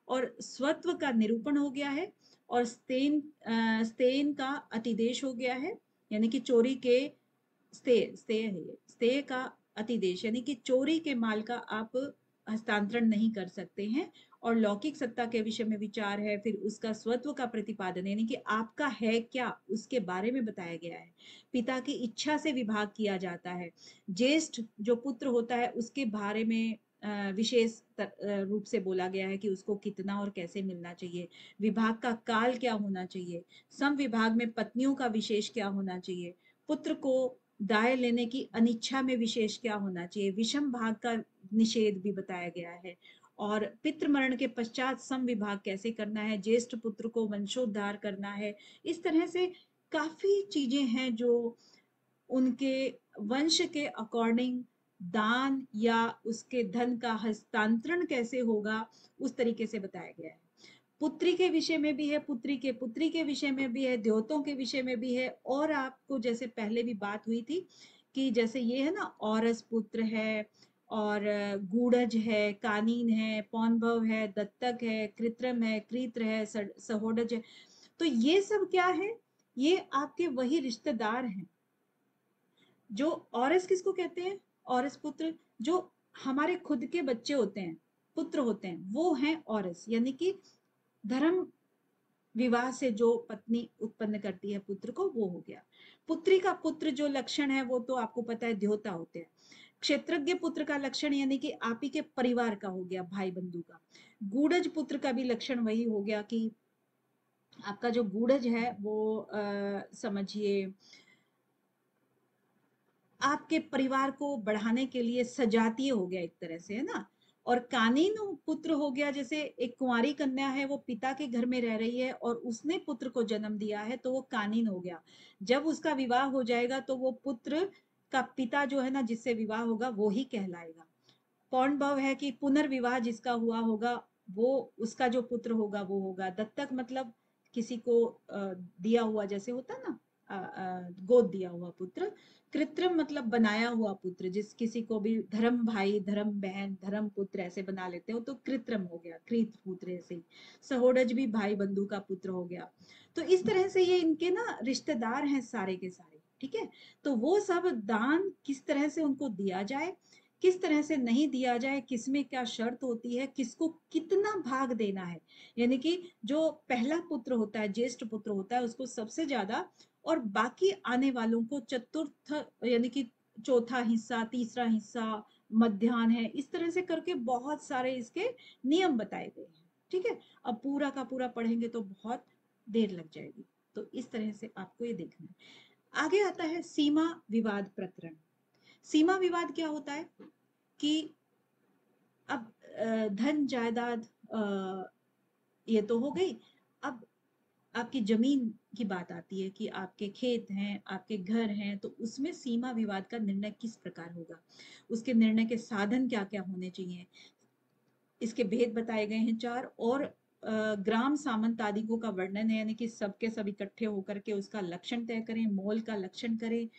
और स्वत्व का निरूपण हो गया है, और स्तेन का अतिदेश हो गया है, यानी कि चोरी के स्ते है ये, स्ते का अतिदेश, यानी कि चोरी के माल का आप हस्तांतरण नहीं कर सकते हैं। और लौकिक सत्ता के विषय में विचार है, फिर उसका स्वत्व का प्रतिपादन, यानी कि आपका है क्या उसके बारे में बताया गया है। पिता की इच्छा से विभाग किया जाता है। ज्येष्ठ जो पुत्र होता है उसके बारे में विशेष रूप से बोला गया है कि उसको कितना और कैसे मिलना चाहिए। विभाग का काल क्या होना चाहिए। सम विभाग में पत्नियों का विशेष क्या होना चाहिए। पुत्र को दाय लेने की अनिच्छा में विशेष क्या होना चाहिए। विषम भाग का निषेध भी बताया गया है। और पितृ मरण के पश्चात सम विभाग कैसे करना है, ज्येष्ठ पुत्र को वंशोद्धार करना है। इस तरह से काफी चीजें हैं जो उनके वंश के अकॉर्डिंग दान या उसके धन का हस्तांतरण कैसे होगा उस तरीके से बताया गया है। पुत्री के विषय में भी है, पुत्री के विषय में भी है, द्योतों के विषय में भी है। और आपको जैसे पहले भी बात हुई थी कि जैसे ये है ना, औरस पुत्र है, और गूढ़ज है, कानीन है, पौनभव है, दत्तक है, कृत्रिम है, कृत्र है, सहोडज है। तो ये सब क्या है, ये आपके वही रिश्तेदार हैं। जो औरस किसको कहते हैं, औरस पुत्र, जो हमारे खुद के बच्चे होते हैं, पुत्र होते हैं, वो हैं औरस, यानी कि धर्म विवाह से जो पत्नी उत्पन्न करती है पुत्र को, वो हो गया। पुत्री का पुत्र जो लक्षण है वो तो आपको पता है, द्योता होते हैं। क्षेत्रज्ञ पुत्र का लक्षण यानी कि आप ही के परिवार का हो गया, भाई बंधु का। गूढ़ज पुत्र का भी लक्षण वही हो गया कि आपका जो गूढ़ज है वो समझिए आपके परिवार को बढ़ाने के लिए सजातीय हो गया एक तरह से, है ना। और कानीन पुत्र हो गया, जैसे एक कुंवारी कन्या है, वो पिता के घर में रह रही है और उसने पुत्र को जन्म दिया है, तो वो कानीन हो गया। जब उसका विवाह हो जाएगा तो वो पुत्र का पिता जो है ना, जिससे विवाह होगा, वो ही कहलाएगा। पौनभव है कि पुनर्विवाह जिसका हुआ होगा, वो उसका जो पुत्र होगा वो होगा। दत्तक मतलब किसी को दिया हुआ जैसे होता ना, गोद दिया हुआ पुत्र। कृत्रिम मतलब बनाया हुआ पुत्र, जिस किसी को भी धर्म भाई, धर्म बहन, धर्म पुत्र ऐसे बना लेते हो तो कृत्रिम हो गया, कृत पुत्र ऐसे ही। सहोडज भी भाई बंधु का पुत्र हो गया। तो इस तरह से ये इनके ना रिश्तेदार हैं सारे के सारे, ठीक है। तो वो सब दान किस तरह से उनको दिया जाए, किस तरह से नहीं दिया जाए, किसमें क्या शर्त होती है, किसको कितना भाग देना है, यानी कि जो पहला पुत्र होता है, ज्येष्ठ पुत्र होता है, उसको सबसे ज्यादा, और बाकी आने वालों को चतुर्थ यानी कि चौथा हिस्सा, तीसरा हिस्सा, मध्याह्न है, इस तरह से करके बहुत सारे इसके नियम बताए गए हैं, ठीक है। अब पूरा का पूरा पढ़ेंगे तो बहुत देर लग जाएगी, तो इस तरह से आपको ये देखना है। आगे आता है सीमा विवाद प्रकरण। सीमा विवाद क्या होता है कि अब धन जायदाद ये तो हो गई। अब आपकी जमीन की बात आती है कि आपके खेत हैं, आपके घर हैं, तो उसमें सीमा विवाद का निर्णय किस प्रकार होगा, उसके निर्णय के साधन क्या क्या होने चाहिए, इसके भेद बताए गए हैं 4। और ग्राम सामंत आदिकों का वर्णन है, यानी कि सबके सब इकट्ठे होकर के उसका लक्षण तय करें, मोल का लक्षण करें,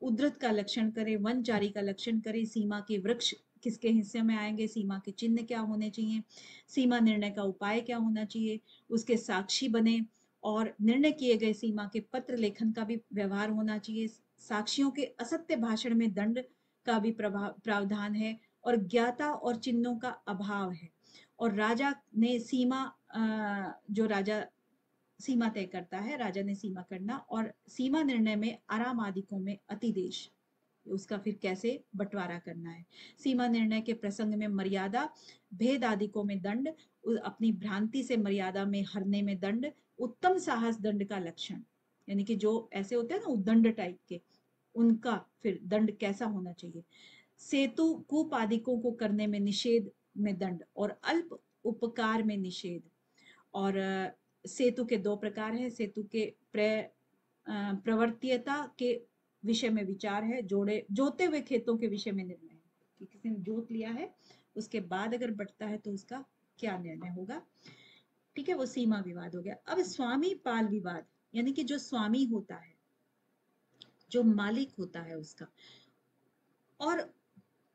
उद्धृत का लक्षण करें, वनचारी का लक्षण करें, सीमा के वृक्ष किसके हिस्से में आएंगे, सीमा के चिन्ह क्या होने चाहिए, सीमा निर्णय का उपाय क्या होना चाहिए, उसके साक्षी बने, और निर्णय किए गए सीमा के पत्र लेखन का भी व्यवहार होना चाहिए। साक्षियों के असत्य भाषण में दंड का भी प्रावधान है, और ज्ञाता और चिन्हों का अभाव है। और राजा ने सीमा जो राजा सीमा तय करता है, राजा ने सीमा करना, और सीमा निर्णय में आराम आदिकों में अतिदेश, उसका फिर कैसे बंटवारा करना है। सीमा निर्णय के प्रसंग में मर्यादा, भेद आदिकों में दंड, अपनी भ्रांति से मर्यादा में हरने में दंड, उत्तम साहस दंड का लक्षण, यानी कि जो ऐसे होते हैं ना उद्दंड टाइप के, उनका फिर दंड कैसा होना चाहिए। सेतु कूप आदिकों को करने में निषेध में दंड, और अल्प उपकार में निषेध। और सेतु के 2 प्रकार है, सेतु के प्रवर्त्यता के विषय में विचार है, जोते हुए खेतों के विषय में निर्णय है कि किसी ने जोत लिया है, उसके बाद अगर बटता है तो उसका क्या निर्णय होगा, ठीक है। वो सीमा विवाद हो गया। अब स्वामी पाल विवाद, यानी कि जो स्वामी होता है, जो मालिक होता है उसका, और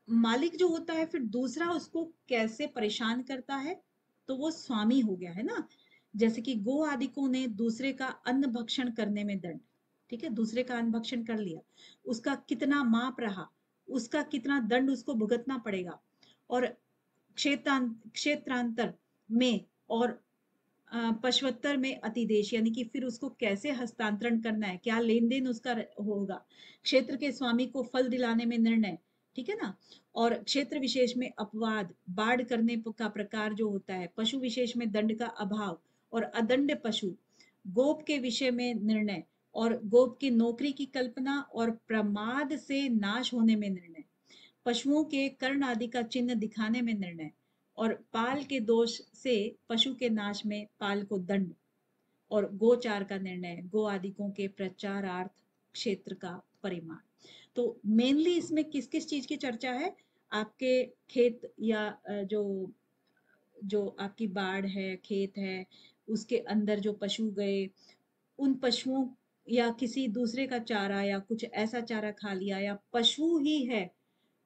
मालिक जो होता है फिर दूसरा उसको कैसे परेशान करता है, तो वो स्वामी हो गया है ना। जैसे कि गो आदिकों ने दूसरे का अन्न भक्षण करने में दंड, ठीक है, दूसरे का अन्न भक्षण कर लिया, उसका कितना माप रहा, उसका कितना दंड उसको भुगतना पड़ेगा। और क्षेत्रांतर में और पशवत्तर में अतिदेश, यानी कि फिर उसको कैसे हस्तांतरण करना है, क्या लेन देन उसका होगा। क्षेत्र के स्वामी को फल दिलाने में निर्णय, ठीक है ना। और क्षेत्र विशेष में अपवाद, बाढ़ करने का प्रकार जो होता है, पशु विशेष में दंड का अभाव और अदंड पशु, गोप के विषय में निर्णय, और गोप की नौकरी की कल्पना और प्रमाद से नाश होने में निर्णय, पशुओं के कर्ण आदि का चिन्ह दिखाने में निर्णय, और पाल के दोष से पशु के नाश में पाल को दंड, और गोचार का निर्णय, गो आदिकों के प्रचारार्थ क्षेत्र का परिमाण। तो मेनली इसमें किस किस चीज की चर्चा है, आपके खेत या जो जो आपकी बाढ़ है, खेत है, उसके अंदर जो पशु गए, उन पशुओं या किसी दूसरे का चारा या कुछ ऐसा चारा खा लिया, या पशु ही है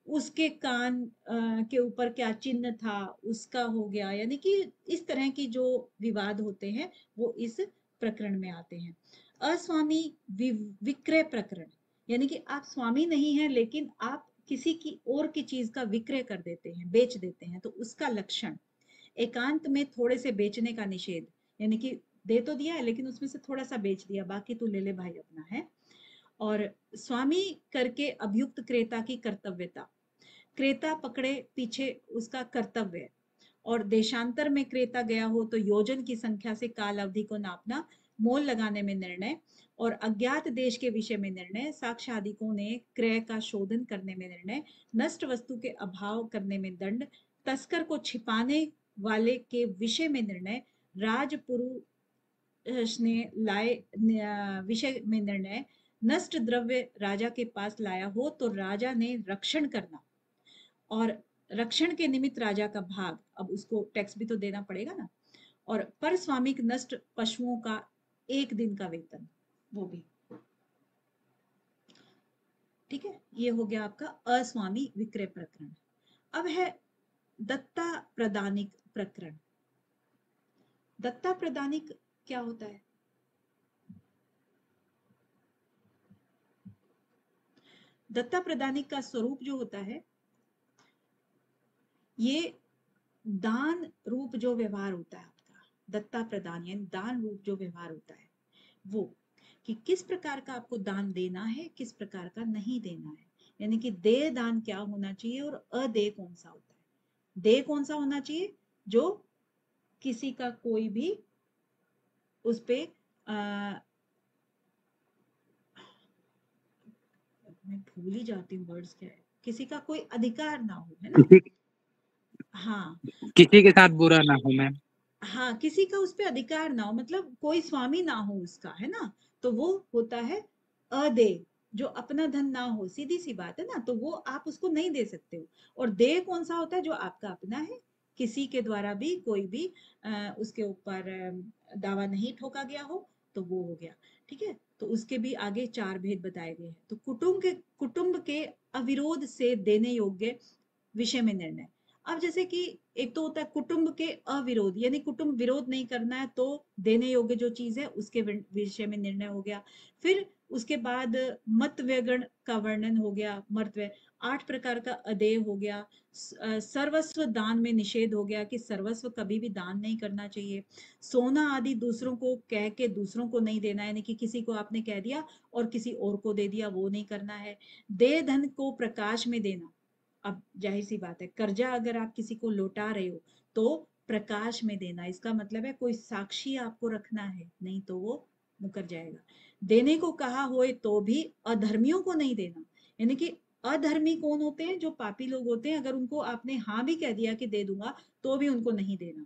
उसके कान के ऊपर क्या चिन्ह था उसका हो गया, यानी कि इस तरह की जो विवाद होते हैं वो इस प्रकरण में आते हैं। अस्वामी विक्रय प्रकरण, यानी कि आप स्वामी नहीं हैं लेकिन आप किसी की और की चीज का विक्रय कर देते हैं, बेच देते हैं, तो उसका लक्षण। एकांत में थोड़े से बेचने का निषेध, यानी कि दे तो दिया है लेकिन उसमें से थोड़ा सा बेच दिया, बाकी तू ले ले भाई अपना है। और स्वामी करके अभियुक्त क्रेता की कर्तव्यता, क्रेता पकड़े पीछे उसका कर्तव्य है। और देशांतर में क्रेता गया हो तो योजन की संख्या से काल अवधि को नापना, मोल लगाने में निर्णय, और अज्ञात देश के विषय में निर्णय, साक्ष्यादिकों ने क्रय का शोधन करने में निर्णय, नष्ट वस्तु के अभाव करने में दंड, तस्कर को छिपाने वाले के विषय में निर्णय, राजपुरुष ने लाए विषय में निर्णय, नष्ट द्रव्य राजा के पास लाया हो तो राजा ने रक्षण करना, और रक्षण के निमित्त राजा का भाग, अब उसको टैक्स भी तो देना पड़ेगा ना। और पर स्वामिक नष्ट पशुओं का 1 दिन का वेतन, वो भी। ठीक है, ये हो गया आपका अस्वामी विक्रय प्रकरण। अब है दत्ता प्रदानिक प्रकरण। दत्ता प्रदानिक क्या होता है? दत्ता प्रदानिक का स्वरूप जो होता है, ये दान रूप जो व्यवहार होता है आपका, दत्ता प्रदान यानी दान रूप जो व्यवहार होता है वो, कि किस प्रकार का आपको दान देना है, किस प्रकार का नहीं देना है। यानी कि देय दान क्या होना चाहिए और अदेय कौन सा होता है। देय कौन सा होना चाहिए? जो किसी का कोई भी उस पे मैं भूल ही जाती हूँ वर्ड्स क्या है, किसी का कोई अधिकार ना हो, है ना। हाँ किसी के साथ बुरा ना हो मैम। हाँ, किसी का उस पे अधिकार ना हो, मतलब कोई स्वामी ना हो उसका, है ना। तो वो होता है अदेय, जो अपना धन ना हो, सीधी सी बात है ना, तो वो आप उसको नहीं दे सकते हो। और देय कौन सा होता है? जो आपका अपना है, किसी के द्वारा भी कोई भी उसके ऊपर दावा नहीं ठोका गया हो, तो वो हो गया। ठीक है, तो उसके भी आगे 4 भेद बताए गए हैं। तो कुटुंब के अविरोध से देने योग्य विषय में निर्णय। अब जैसे कि एक तो होता है कुटुंब के अविरोध, यानी कुटुंब विरोध नहीं करना है तो देने योग्य जो चीज है उसके विषय में निर्णय हो गया। फिर उसके बाद मत व्यगण का वर्णन हो गया, मर्त्य 8 प्रकार का अदेय हो गया। सर्वस्व दान में निषेध हो गया कि सर्वस्व कभी भी दान नहीं करना चाहिए। सोना आदि दूसरों को कह के दूसरों को नहीं देना, यानी कि किसी को आपने कह दिया और किसी और को दे दिया, वो नहीं करना है। देय धन को प्रकाश में देना, अब जाहिर सी बात है, कर्जा अगर आप किसी को लौटा रहे हो तो प्रकाश में देना, इसका मतलब है कोई साक्षी आपको रखना है, नहीं तो वो मुकर जाएगा। देने को कहा होए तो भी अधर्मियों को नहीं देना, यानी कि अधर्मी कौन होते हैं? जो पापी लोग होते हैं, अगर उनको आपने हाँ भी कह दिया कि दे दूंगा तो भी उनको नहीं देना।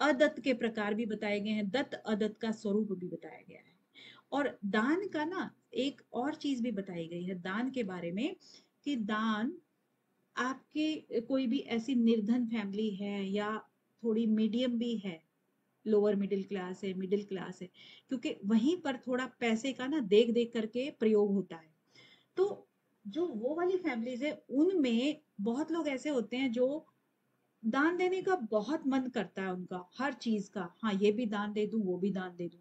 अदत्त के प्रकार भी बताए गए हैं, दत्त अदत्त का स्वरूप भी बताया गया है। और दान का ना एक और चीज भी बताई गई है दान के बारे में, कि दान आपके कोई भी ऐसी निर्धन फैमिली है या थोड़ी मीडियम भी है, लोअर मिडिल क्लास है, मिडिल क्लास है, क्योंकि वहीं पर थोड़ा पैसे का ना देख देख करके प्रयोग होता है। तो जो वो वाली फैमिलीज है उनमें बहुत लोग ऐसे होते हैं जो दान देने का बहुत मन करता है उनका, हर चीज का, हाँ ये भी दान दे दूं, वो भी दान दे दूं।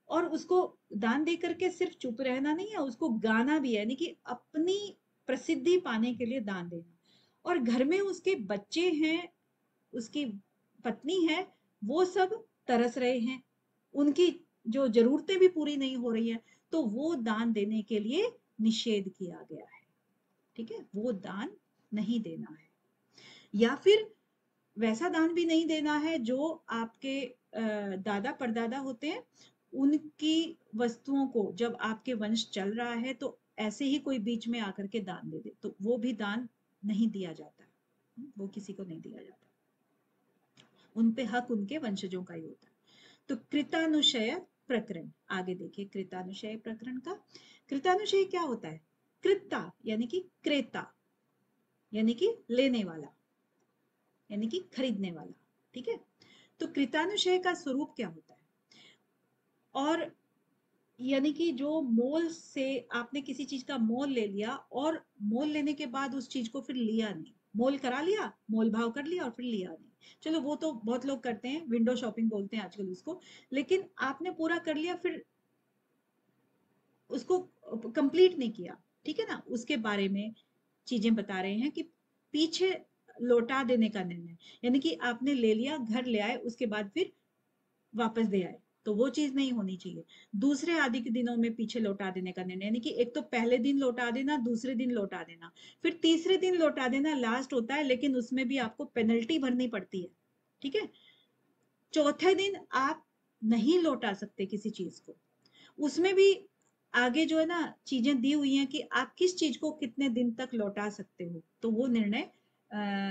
और उसको दान दे करके सिर्फ चुप रहना नहीं है, उसको गाना भी है, यानी कि अपनी प्रसिद्धि पाने के लिए दान देना। और घर में उसके बच्चे हैं, उसकी पत्नी है, वो सब तरस रहे हैं, उनकी जो जरूरतें भी पूरी नहीं हो रही है, तो वो दान देने के लिए निषेध किया गया है। ठीक है, वो दान नहीं देना है। या फिर वैसा दान भी नहीं देना है जो आपके दादा परदादा होते हैं, उनकी वस्तुओं को जब आपके वंश चल रहा है तो ऐसे ही कोई बीच में आकर के दान दे दे, तो वो भी दान नहीं दिया जाता, वो किसी को नहीं दिया जाता, उन पे हक उनके वंशजों का ही होता है। तो कृतानुशय प्रकरण, आगे देखिए कृतानुशय प्रकरण का। कृतानुशय क्या होता है? कृता यानी कि क्रेता, यानी कि लेने वाला, यानी कि खरीदने वाला। ठीक है, तो कृतानुशय का स्वरूप क्या होता है? और यानी कि जो मोल से आपने किसी चीज का मोल ले लिया और मोल लेने के बाद उस चीज को फिर लिया नहीं, मोल करा लिया, मोल भाव कर लिया और फिर लिया नहीं। चलो वो तो बहुत लोग करते हैं, विंडो शॉपिंग बोलते हैं आजकल उसको, लेकिन आपने पूरा कर लिया फिर उसको कंप्लीट नहीं किया। ठीक है ना, उसके बारे में चीजें बता रहे हैं कि पीछे लौटा देने का निर्णय, यानी कि आपने ले लिया, घर ले आए, उसके बाद फिर वापस दे आए, तो वो चीज नहीं होनी चाहिए। दूसरे आदि के दिनों में पीछे लौटा देने का निर्णय, यानी कि एक तो पहले दिन लौटा देना, दूसरे दिन लौटा देना, फिर तीसरे दिन लौटा देना लास्ट होता है, लेकिन उसमें भी आपको पेनल्टी भरनी पड़ती है। ठीक है, चौथे दिन आप नहीं लौटा सकते किसी चीज को, उसमें भी आगे जो है ना चीजें दी हुई हैं कि आप किस चीज को कितने दिन तक लौटा सकते हो, तो वो निर्णय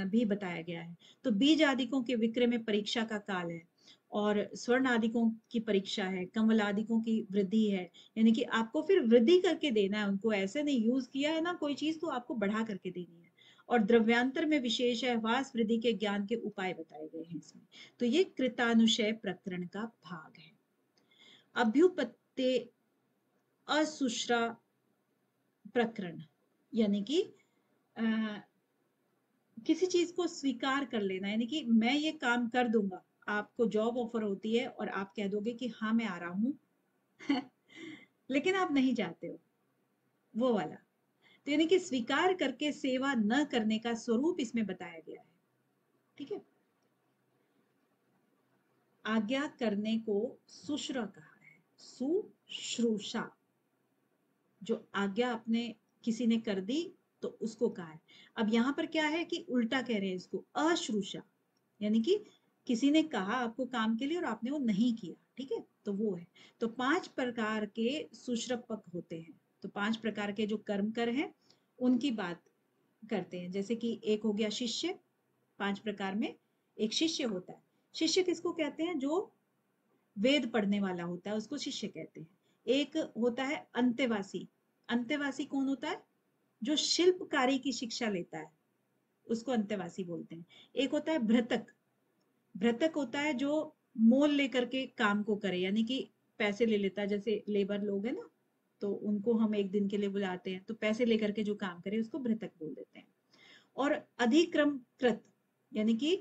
भी बताया गया है। तो बीज आदिकों के विक्रय में परीक्षा का काल है, और स्वर्ण आदिकों की परीक्षा है, कमल आदिकों की वृद्धि है, यानी कि आपको फिर वृद्धि करके देना है उनको, ऐसे नहीं यूज किया है ना कोई चीज तो आपको बढ़ा करके देनी है। और द्रव्यांतर में विशेष है, वास वृद्धि के ज्ञान के उपाय बताए गए हैं इसमें। तो ये कृतानुशय प्रकरण का भाग है। अभ्युपत्ते असुश्रा प्रकरण, यानी कि किसी चीज को स्वीकार कर लेना, यानी कि मैं ये काम कर दूंगा। आपको जॉब ऑफर होती है और आप कह दोगे कि हाँ मैं आ रहा हूं लेकिन आप नहीं जाते हो, वो वाला। तो यानी कि स्वीकार करके सेवा न करने का स्वरूप इसमें बताया गया है। ठीक है। आज्ञा करने को सुश्रा कहा है, सुश्रूषा। जो आज्ञा अपने किसी ने कर दी तो उसको कहा है। अब यहां पर क्या है कि उल्टा कह रहे हैं इसको, अश्रूषा, यानी कि किसी ने कहा आपको काम के लिए और आपने वो नहीं किया। ठीक है, तो वो है। तो 5 प्रकार के सुश्रपक होते हैं। तो 5 प्रकार के जो कर्म कर हैं उनकी बात करते हैं। जैसे कि एक हो गया शिष्य, 5 प्रकार में एक शिष्य होता है। शिष्य किसको कहते हैं? जो वेद पढ़ने वाला होता है उसको शिष्य कहते हैं। एक होता है अंत्यवासी। अंत्यवासी कौन होता है? जो शिल्पकारी की शिक्षा लेता है, उसको अंत्यवासी बोलते हैं। एक होता है भृतक। भृतक होता है जो मोल लेकर के काम को करे, यानी कि पैसे ले लेता है। जैसे लेबर लोग है ना, तो उनको हम एक दिन के लिए बुलाते हैं, तो पैसे लेकर के जो काम करे उसको भृतक बोल देते हैं। और अधिक्रमकृत, यानी कि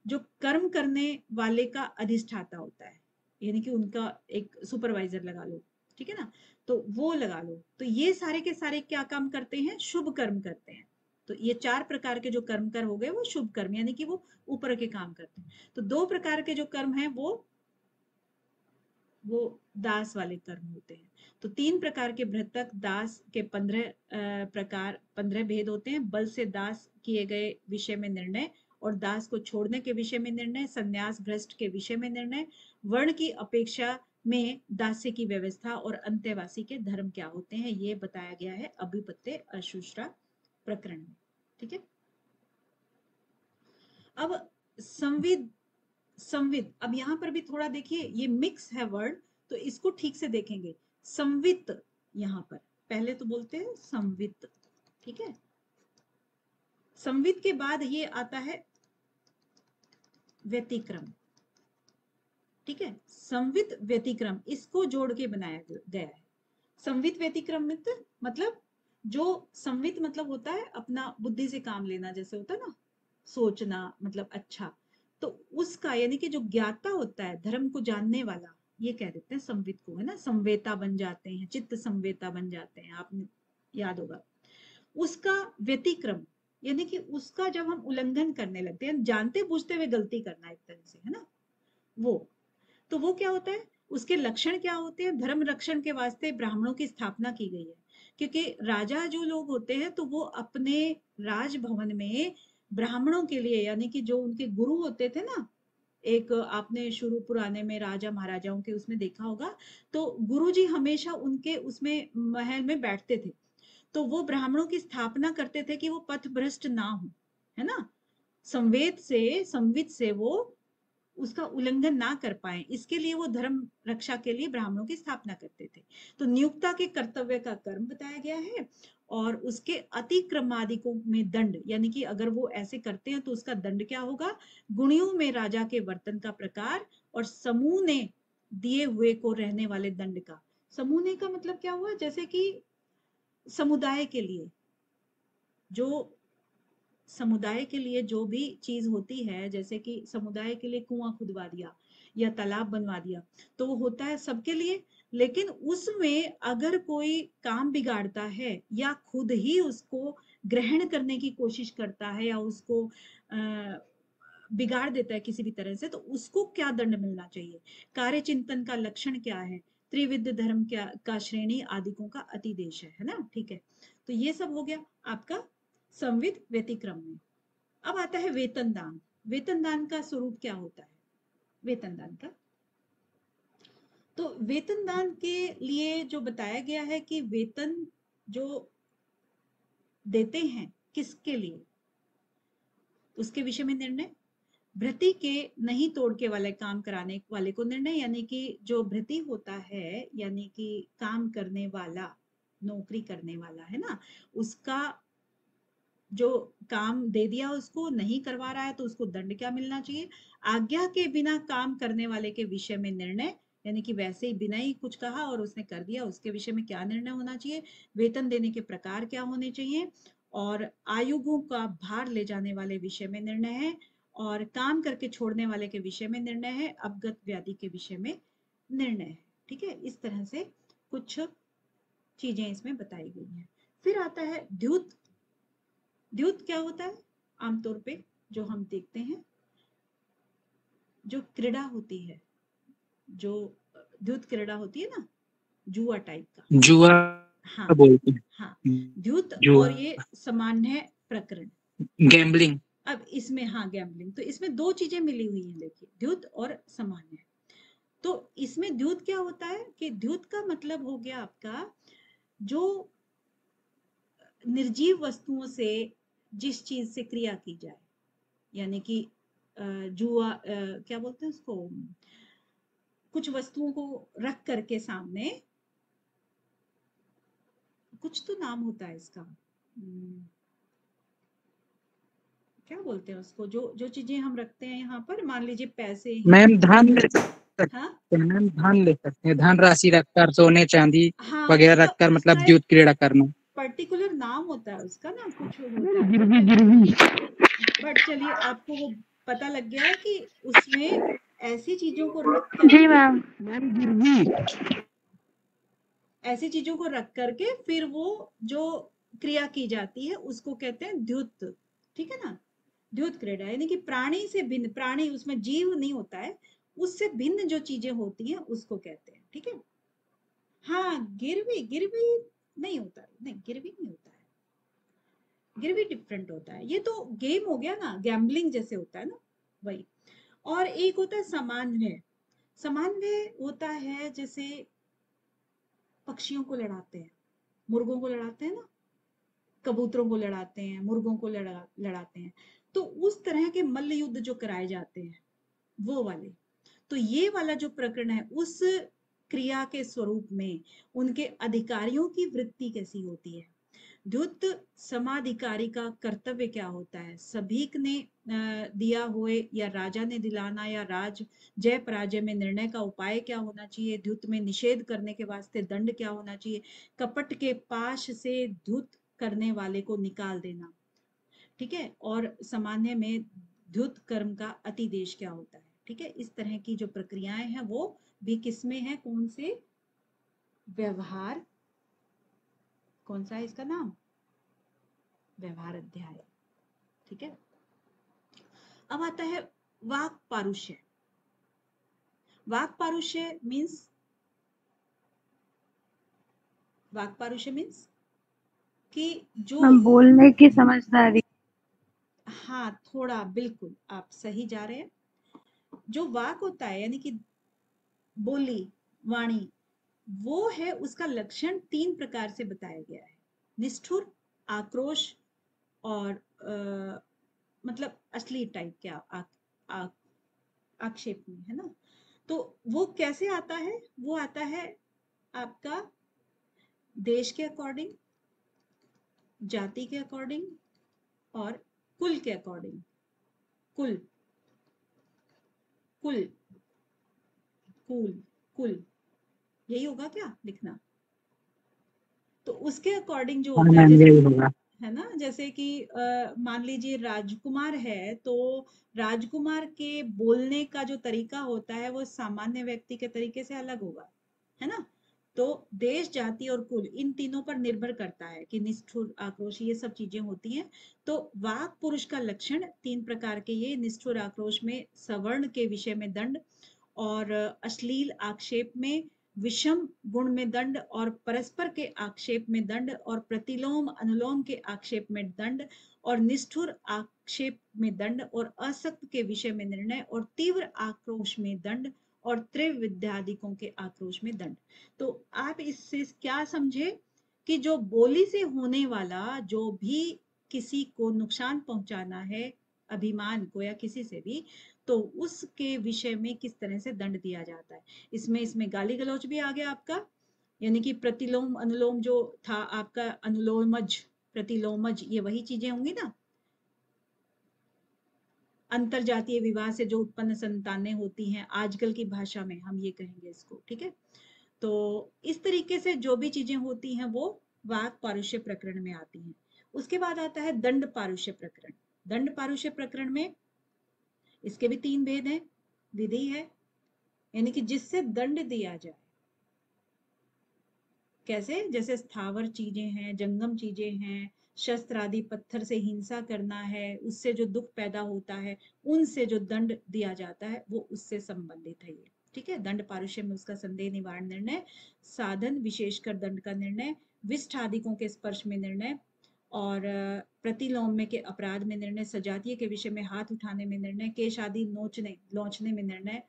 जो कर्म करने वाले का अधिष्ठाता होता है, यानी कि उनका एक सुपरवाइजर लगा लो। ठीक है ना, तो वो लगा लो। तो ये सारे के सारे क्या काम करते हैं? शुभ कर्म करते हैं। तो ये 4 प्रकार के जो कर्म कर हो गए वो शुभ कर्म, यानी कि वो ऊपर के काम करते हैं। तो 2 प्रकार के जो कर्म हैं वो दास वाले कर्म होते हैं। तो 3 प्रकार के भृतक दास के 15 प्रकार, 15 भेद होते हैं। बल से दास किए गए विषय में निर्णय, और दास को छोड़ने के विषय में निर्णय, संन्यास भ्रष्ट के विषय में निर्णय, वर्ण की अपेक्षा में दास्य की व्यवस्था, और अंत्यवासी के धर्म क्या होते हैं, ये बताया गया है अभिपत्य अशुश्रा प्रकरण में। ठीक है। अब संविद, संविद, अब यहां पर भी थोड़ा देखिए ये मिक्स है वर्ड, तो इसको ठीक से देखेंगे। संवित, यहां पर पहले तो बोलते हैं संवित। ठीक है। संवित के बाद ये आता है व्यतिक्रम। ठीक है, संवित व्यतिक्रम, इसको जोड़ के बनाया गया है। संवित व्यतिक्रम मतलब, जो संवित मतलब होता है अपना बुद्धि से काम लेना, जैसे होता है ना सोचना, मतलब अच्छा, तो उसका यानी कि जो ज्ञाता होता है, धर्म को जानने वाला, ये कह देते हैं संवित को, है ना। संवेता बन जाते हैं, चित्त संवेता बन जाते हैं, आपने याद होगा। उसका व्यतिक्रम, यानी कि उसका जब हम उल्लंघन करने लगते हैं, जानते बूझते हुए गलती करना एक तरह से, है ना, वो, तो वो क्या होता है? उसके लक्षण क्या होते हैं? धर्म रक्षण के वास्ते ब्राह्मणों की स्थापना की गई है। क्योंकि राजा जो लोग होते हैं तो वो अपने राजभवन में ब्राह्मणों के लिए, यानी कि जो उनके गुरु होते थे ना, एक आपने शुरू पुराने में राजा महाराजाओं के उसमें देखा होगा, तो गुरुजी हमेशा उनके उसमें महल में बैठते थे। तो वो ब्राह्मणों की स्थापना करते थे कि वो पथ भ्रष्ट ना हो, है ना, संवेद से, संवित से वो उसका उल्लंघन ना कर पाए, इसके लिए वो धर्म रक्षा के लिए ब्राह्मणों की स्थापना करते थे। तो नियुक्ता के कर्तव्य का कर्म बताया गया है, और उसके अतिक्रमादिकों में दंड, यानी कि अगर वो ऐसे करते हैं तो उसका दंड क्या होगा। गुणियों में राजा के वर्तन का प्रकार, और समूह ने दिए हुए को रहने वाले दंड का। समूह ने का मतलब क्या हुआ? जैसे कि समुदाय के लिए, जो समुदाय के लिए जो भी चीज होती है, जैसे कि समुदाय के लिए कुआं खुदवा दिया या तालाब बनवा दिया, तो वो होता है सबके लिए। लेकिन उसमें अगर कोई काम बिगाड़ता है या खुद ही उसको ग्रहण करने की कोशिश करता है या उसको बिगाड़ देता है किसी भी तरह से, तो उसको क्या दंड मिलना चाहिए। कार्य चिंतन का लक्षण क्या है, त्रिविध धर्म क्या का श्रेणी आदिकों का अतिदेश है ना। ठीक है, तो ये सब हो गया आपका संविद व्यतिक्रम में। अब आता है वेतन दान। वेतन दान का स्वरूप क्या होता है? वेतन दान का, तो वेतन दान के लिए जो बताया गया है कि वेतन जो देते हैं किसके लिए, उसके विषय में निर्णय। भृति के नहीं तोड़ के वाले काम कराने वाले को निर्णय, यानी कि जो भृति होता है, यानी कि काम करने वाला, नौकरी करने वाला, है ना, उसका जो काम दे दिया उसको नहीं करवा रहा है तो उसको दंड क्या मिलना चाहिए। आज्ञा के बिना काम करने वाले के विषय में निर्णय, यानी कि वैसे ही बिना ही कुछ कहा और उसने कर दिया, उसके विषय में क्या निर्णय होना चाहिए, वेतन देने के प्रकार क्या होने चाहिए, और आयुगों का भार ले जाने वाले विषय में निर्णय है, और काम करके छोड़ने वाले के विषय में निर्णय है, अवगत व्याधि के विषय में निर्णय है। ठीक है, इस तरह से कुछ चीजें इसमें बताई गई हैं। फिर आता है द्युत। द्युत क्या होता है? आमतौर पे जो हम देखते हैं, जो क्रीड़ा होती है, जो द्युत क्रीड़ा होती है ना, जुआ टाइप का। जुआ हाँ बोलते हैं। हाँ, द्युत जुआ, और ये सामान्य प्रकरण। गैम्बलिंग। अब इसमें हाँ गैम्बलिंग, तो इसमें दो चीजें मिली हुई हैं, देखिए द्युत और सामान्य। तो इसमें द्युत क्या होता है कि द्युत का मतलब हो गया आपका जो निर्जीव वस्तुओं से जिस चीज से क्रिया की जाए, यानी कि जुआ क्या बोलते हैं उसको, कुछ वस्तुओं को रख करके सामने, कुछ तो नाम होता है इसका, क्या बोलते हैं उसको, जो जो चीजें हम रखते हैं यहाँ पर, मान लीजिए पैसे हैं। मैम धान ले सकते हाँ हैं, मैम धान ले सकते हैं, धान राशि रखकर, सोने चांदी हाँ, वगैरह उसका रखकर, उसका मतलब एक द्युत क्रीड़ा करना। पर्टिकुलर नाम होता है उसका ना, कुछ होता है, गिरवी गिरवी। बट चलिए आपको वो पता लग गया है कि उसमें ऐसी चीजों को रख जी करके, मैम। मैम गिरवी। ऐसी चीजों को रख करके फिर वो जो क्रिया की जाती है उसको कहते हैं द्युत। ठीक है ना, द्युत क्रीड़ा, यानी कि प्राणी से भिन्न, प्राणी उसमें जीव नहीं होता है, उससे भिन्न जो चीजें होती हैं उसको कहते हैं। ठीक है, हाँ गिरवी, गिरवी नहीं होता है, नहीं गिरवी नहीं होता है, गिरवी डिफरेंट होता है, ये तो गेम हो गया ना, गैम्बलिंग जैसे होता है ना, वही। और एक होता है समन्वय। समन्वय होता है जैसे पक्षियों को लड़ाते हैं, मुर्गों को लड़ाते हैं ना, कबूतरों को लड़ाते हैं, मुर्गों को लड़ाते हैं, तो उस तरह के मल्ल युद्ध जो कराए जाते हैं वो वाले। तो ये वाला जो प्रकरण है, उस क्रिया के स्वरूप में उनके अधिकारियों की वृत्ति कैसी होती है, द्युत समाधिकारी का कर्तव्य क्या होता है, सभी ने दिया हुए या राजा ने दिलाना, या राज जय पराजय में निर्णय का उपाय क्या होना चाहिए, द्युत में निषेध करने के वास्ते दंड क्या होना चाहिए, कपट के पाश से द्युत करने वाले को निकाल देना। ठीक है, और सामान्य में द्युत कर्म का अतिदेश क्या होता है। ठीक है, इस तरह की जो प्रक्रियाएं हैं वो भी किसमें है, कौन से व्यवहार, कौन सा है इसका नाम, व्यवहार अध्याय। ठीक है, अब आता है वाक पारुष्य। वाक पारुष्य मीन्स, वाक पारुष्य मीन्स कि जो, मैम बोलने की समझदारी। हाँ थोड़ा बिल्कुल आप सही जा रहे हैं। जो वाक होता है यानी कि बोली, वाणी, वो है, उसका लक्षण तीन प्रकार से बताया गया है, निष्ठुर, आक्रोश और मतलब असली टाइप के आक्षेप में, है ना। तो वो कैसे आता है, वो आता है आपका देश के अकॉर्डिंग, जाति के अकॉर्डिंग और कुल के अकॉर्डिंग। कुल, कुल, कुल, कुल, यही होगा क्या लिखना, तो उसके अकॉर्डिंग जो हाँ होता है, मैम जैसे, यही होगा। है ना, जैसे कि मान लीजिए राजकुमार है, तो राजकुमार के बोलने का जो तरीका होता है वो सामान्य व्यक्ति के तरीके से अलग होगा, है ना। तो देश, जाति और कुल, इन तीनों पर निर्भर करता है कि निष्ठुर, आक्रोश, ये सब चीजें होती हैं। तो वाक पुरुष का लक्षण तीन प्रकार के, ये निष्ठुर आक्रोश में सवर्ण के विषय में दंड, और अश्लील आक्षेप में विषम गुण में दंड, और परस्पर के आक्षेप में दंड, और प्रतिलोम अनुलोम के आक्षेप में दंड, और निष्ठुर आक्षेप में दंड, और असक्त के विषय में निर्णय, और तीव्र आक्रोश में दंड, और त्रिविद्यादिकों के आक्रोश में दंड। तो आप इससे क्या समझे कि जो बोली से होने वाला जो भी किसी को नुकसान पहुंचाना है, अभिमान को या किसी से भी, तो उसके विषय में किस तरह से दंड दिया जाता है। इसमें इसमें गाली गलौज भी आ गया आपका, यानी कि प्रतिलोम अनुलोम जो था आपका, अनुलोमज, प्रतिलोमज, ये वही चीजें होंगी ना। अंतरजातीय विवाह से जो उत्पन्न संतानें होती हैं, आजकल की भाषा में हम ये कहेंगे इसको, ठीक है। तो इस तरीके से जो भी चीजें होती हैं वो वाक पारुष्य प्रकरण में आती हैं। उसके बाद आता है दंड पारुष्य प्रकरण। दंड पारुष्य प्रकरण में इसके भी 3 भेद हैं। विधि है, यानी कि जिससे दंड दिया जाए। कैसे? जैसे स्थावर चीजें हैं, जंगम चीजें हैं, शस्त्र आदि पत्थर से हिंसा करना है, उससे जो दुख पैदा होता है, उनसे जो दंड दिया जाता है वो उससे संबंधित है ये, ठीक है। दंड पारुष्य में उसका संदेह निवारण निर्णय, साधन विशेषकर दंड का निर्णय, विष्ठ आदिकों के स्पर्श में निर्णय, और प्रतिलोम्य के अपराध में निर्णय, सजातीय के विषय में हाथ उठाने में निर्णय, केश आदि नोचने में निर्णय,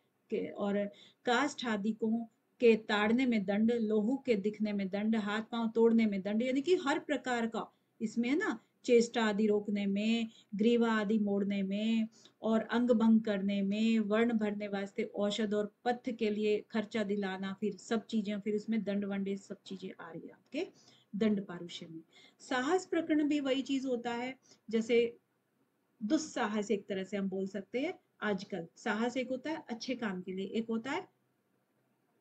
और काष्ठ आदिकों के ताड़ने में दंड, लोहू के दिखने में दंड, हाथ पांव तोड़ने में दंड, यानी कि हर प्रकार का इसमें है ना, चेष्टा आदि रोकने में, ग्रीवा आदि मोड़ने में, और अंग भंग करने में, वर्ण भरने वास्ते औषध और पथ्य के लिए खर्चा दिलाना, फिर सब चीजें, फिर उसमें दंड वंडे सब चीजें आ रही है आपके दंड पारुष्य में। साहस प्रकरण भी वही चीज होता है, जैसे दुस्साहस एक तरह से हम बोल सकते हैं। आजकल साहस एक होता है अच्छे काम के लिए, एक होता है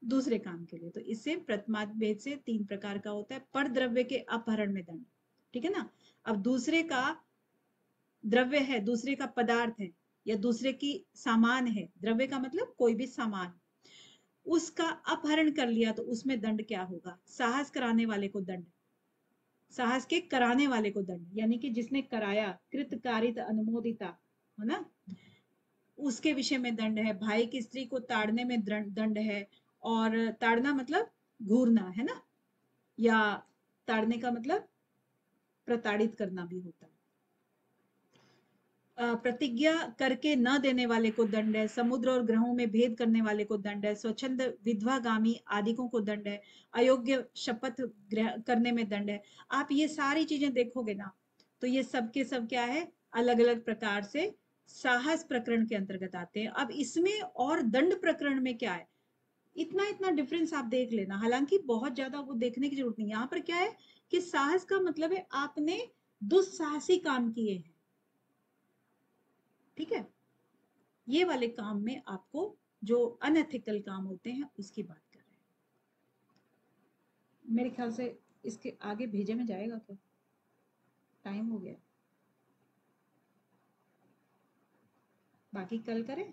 दूसरे काम के लिए। तो इससे प्रथमार्थ भेद से 3 प्रकार का होता है। पर द्रव्य के अपहरण में दंड, ठीक है ना। अब दूसरे का द्रव्य है, दूसरे का पदार्थ है, या दूसरे की सामान है, द्रव्य का मतलब कोई भी सामान, उसका अपहरण कर लिया तो उसमें दंड क्या होगा? साहस कराने वाले को दंड, साहस के कराने वाले को दंड, यानी कि जिसने कराया, कृतकारित अनुमोदिता, है ना, उसके विषय में दंड है। भाई की स्त्री को ताड़ने में दंड है, और ताड़ना मतलब घूरना, है ना, या ताड़ने का मतलब प्रताड़ित करना भी होता है। प्रतिज्ञा करके न देने वाले को दंड है, समुद्र और ग्रहों में भेद करने वाले को दंड है, स्वच्छंद विधवागामी आदिकों को दंड है, अयोग्य शपथ करने में दंड है। आप ये सारी चीजें देखोगे ना, तो ये सब के सब क्या है, अलग अलग प्रकार से साहस प्रकरण के अंतर्गत आते हैं। अब इसमें और दंड प्रकरण में क्या है, इतना इतना डिफरेंस आप देख लेना। हालांकि बहुत ज्यादा वो देखने की जरूरत नहीं। यहाँ पर क्या है कि साहस का मतलब है आपने दुस्साहसी काम किए हैं, ठीक है। ये वाले काम में आपको जो अनएथिकल काम होते हैं उसकी बात कर रहे हैं। मेरे ख्याल से इसके आगे भेजे में जाएगा क्या? टाइम हो गया, बाकी कल करें।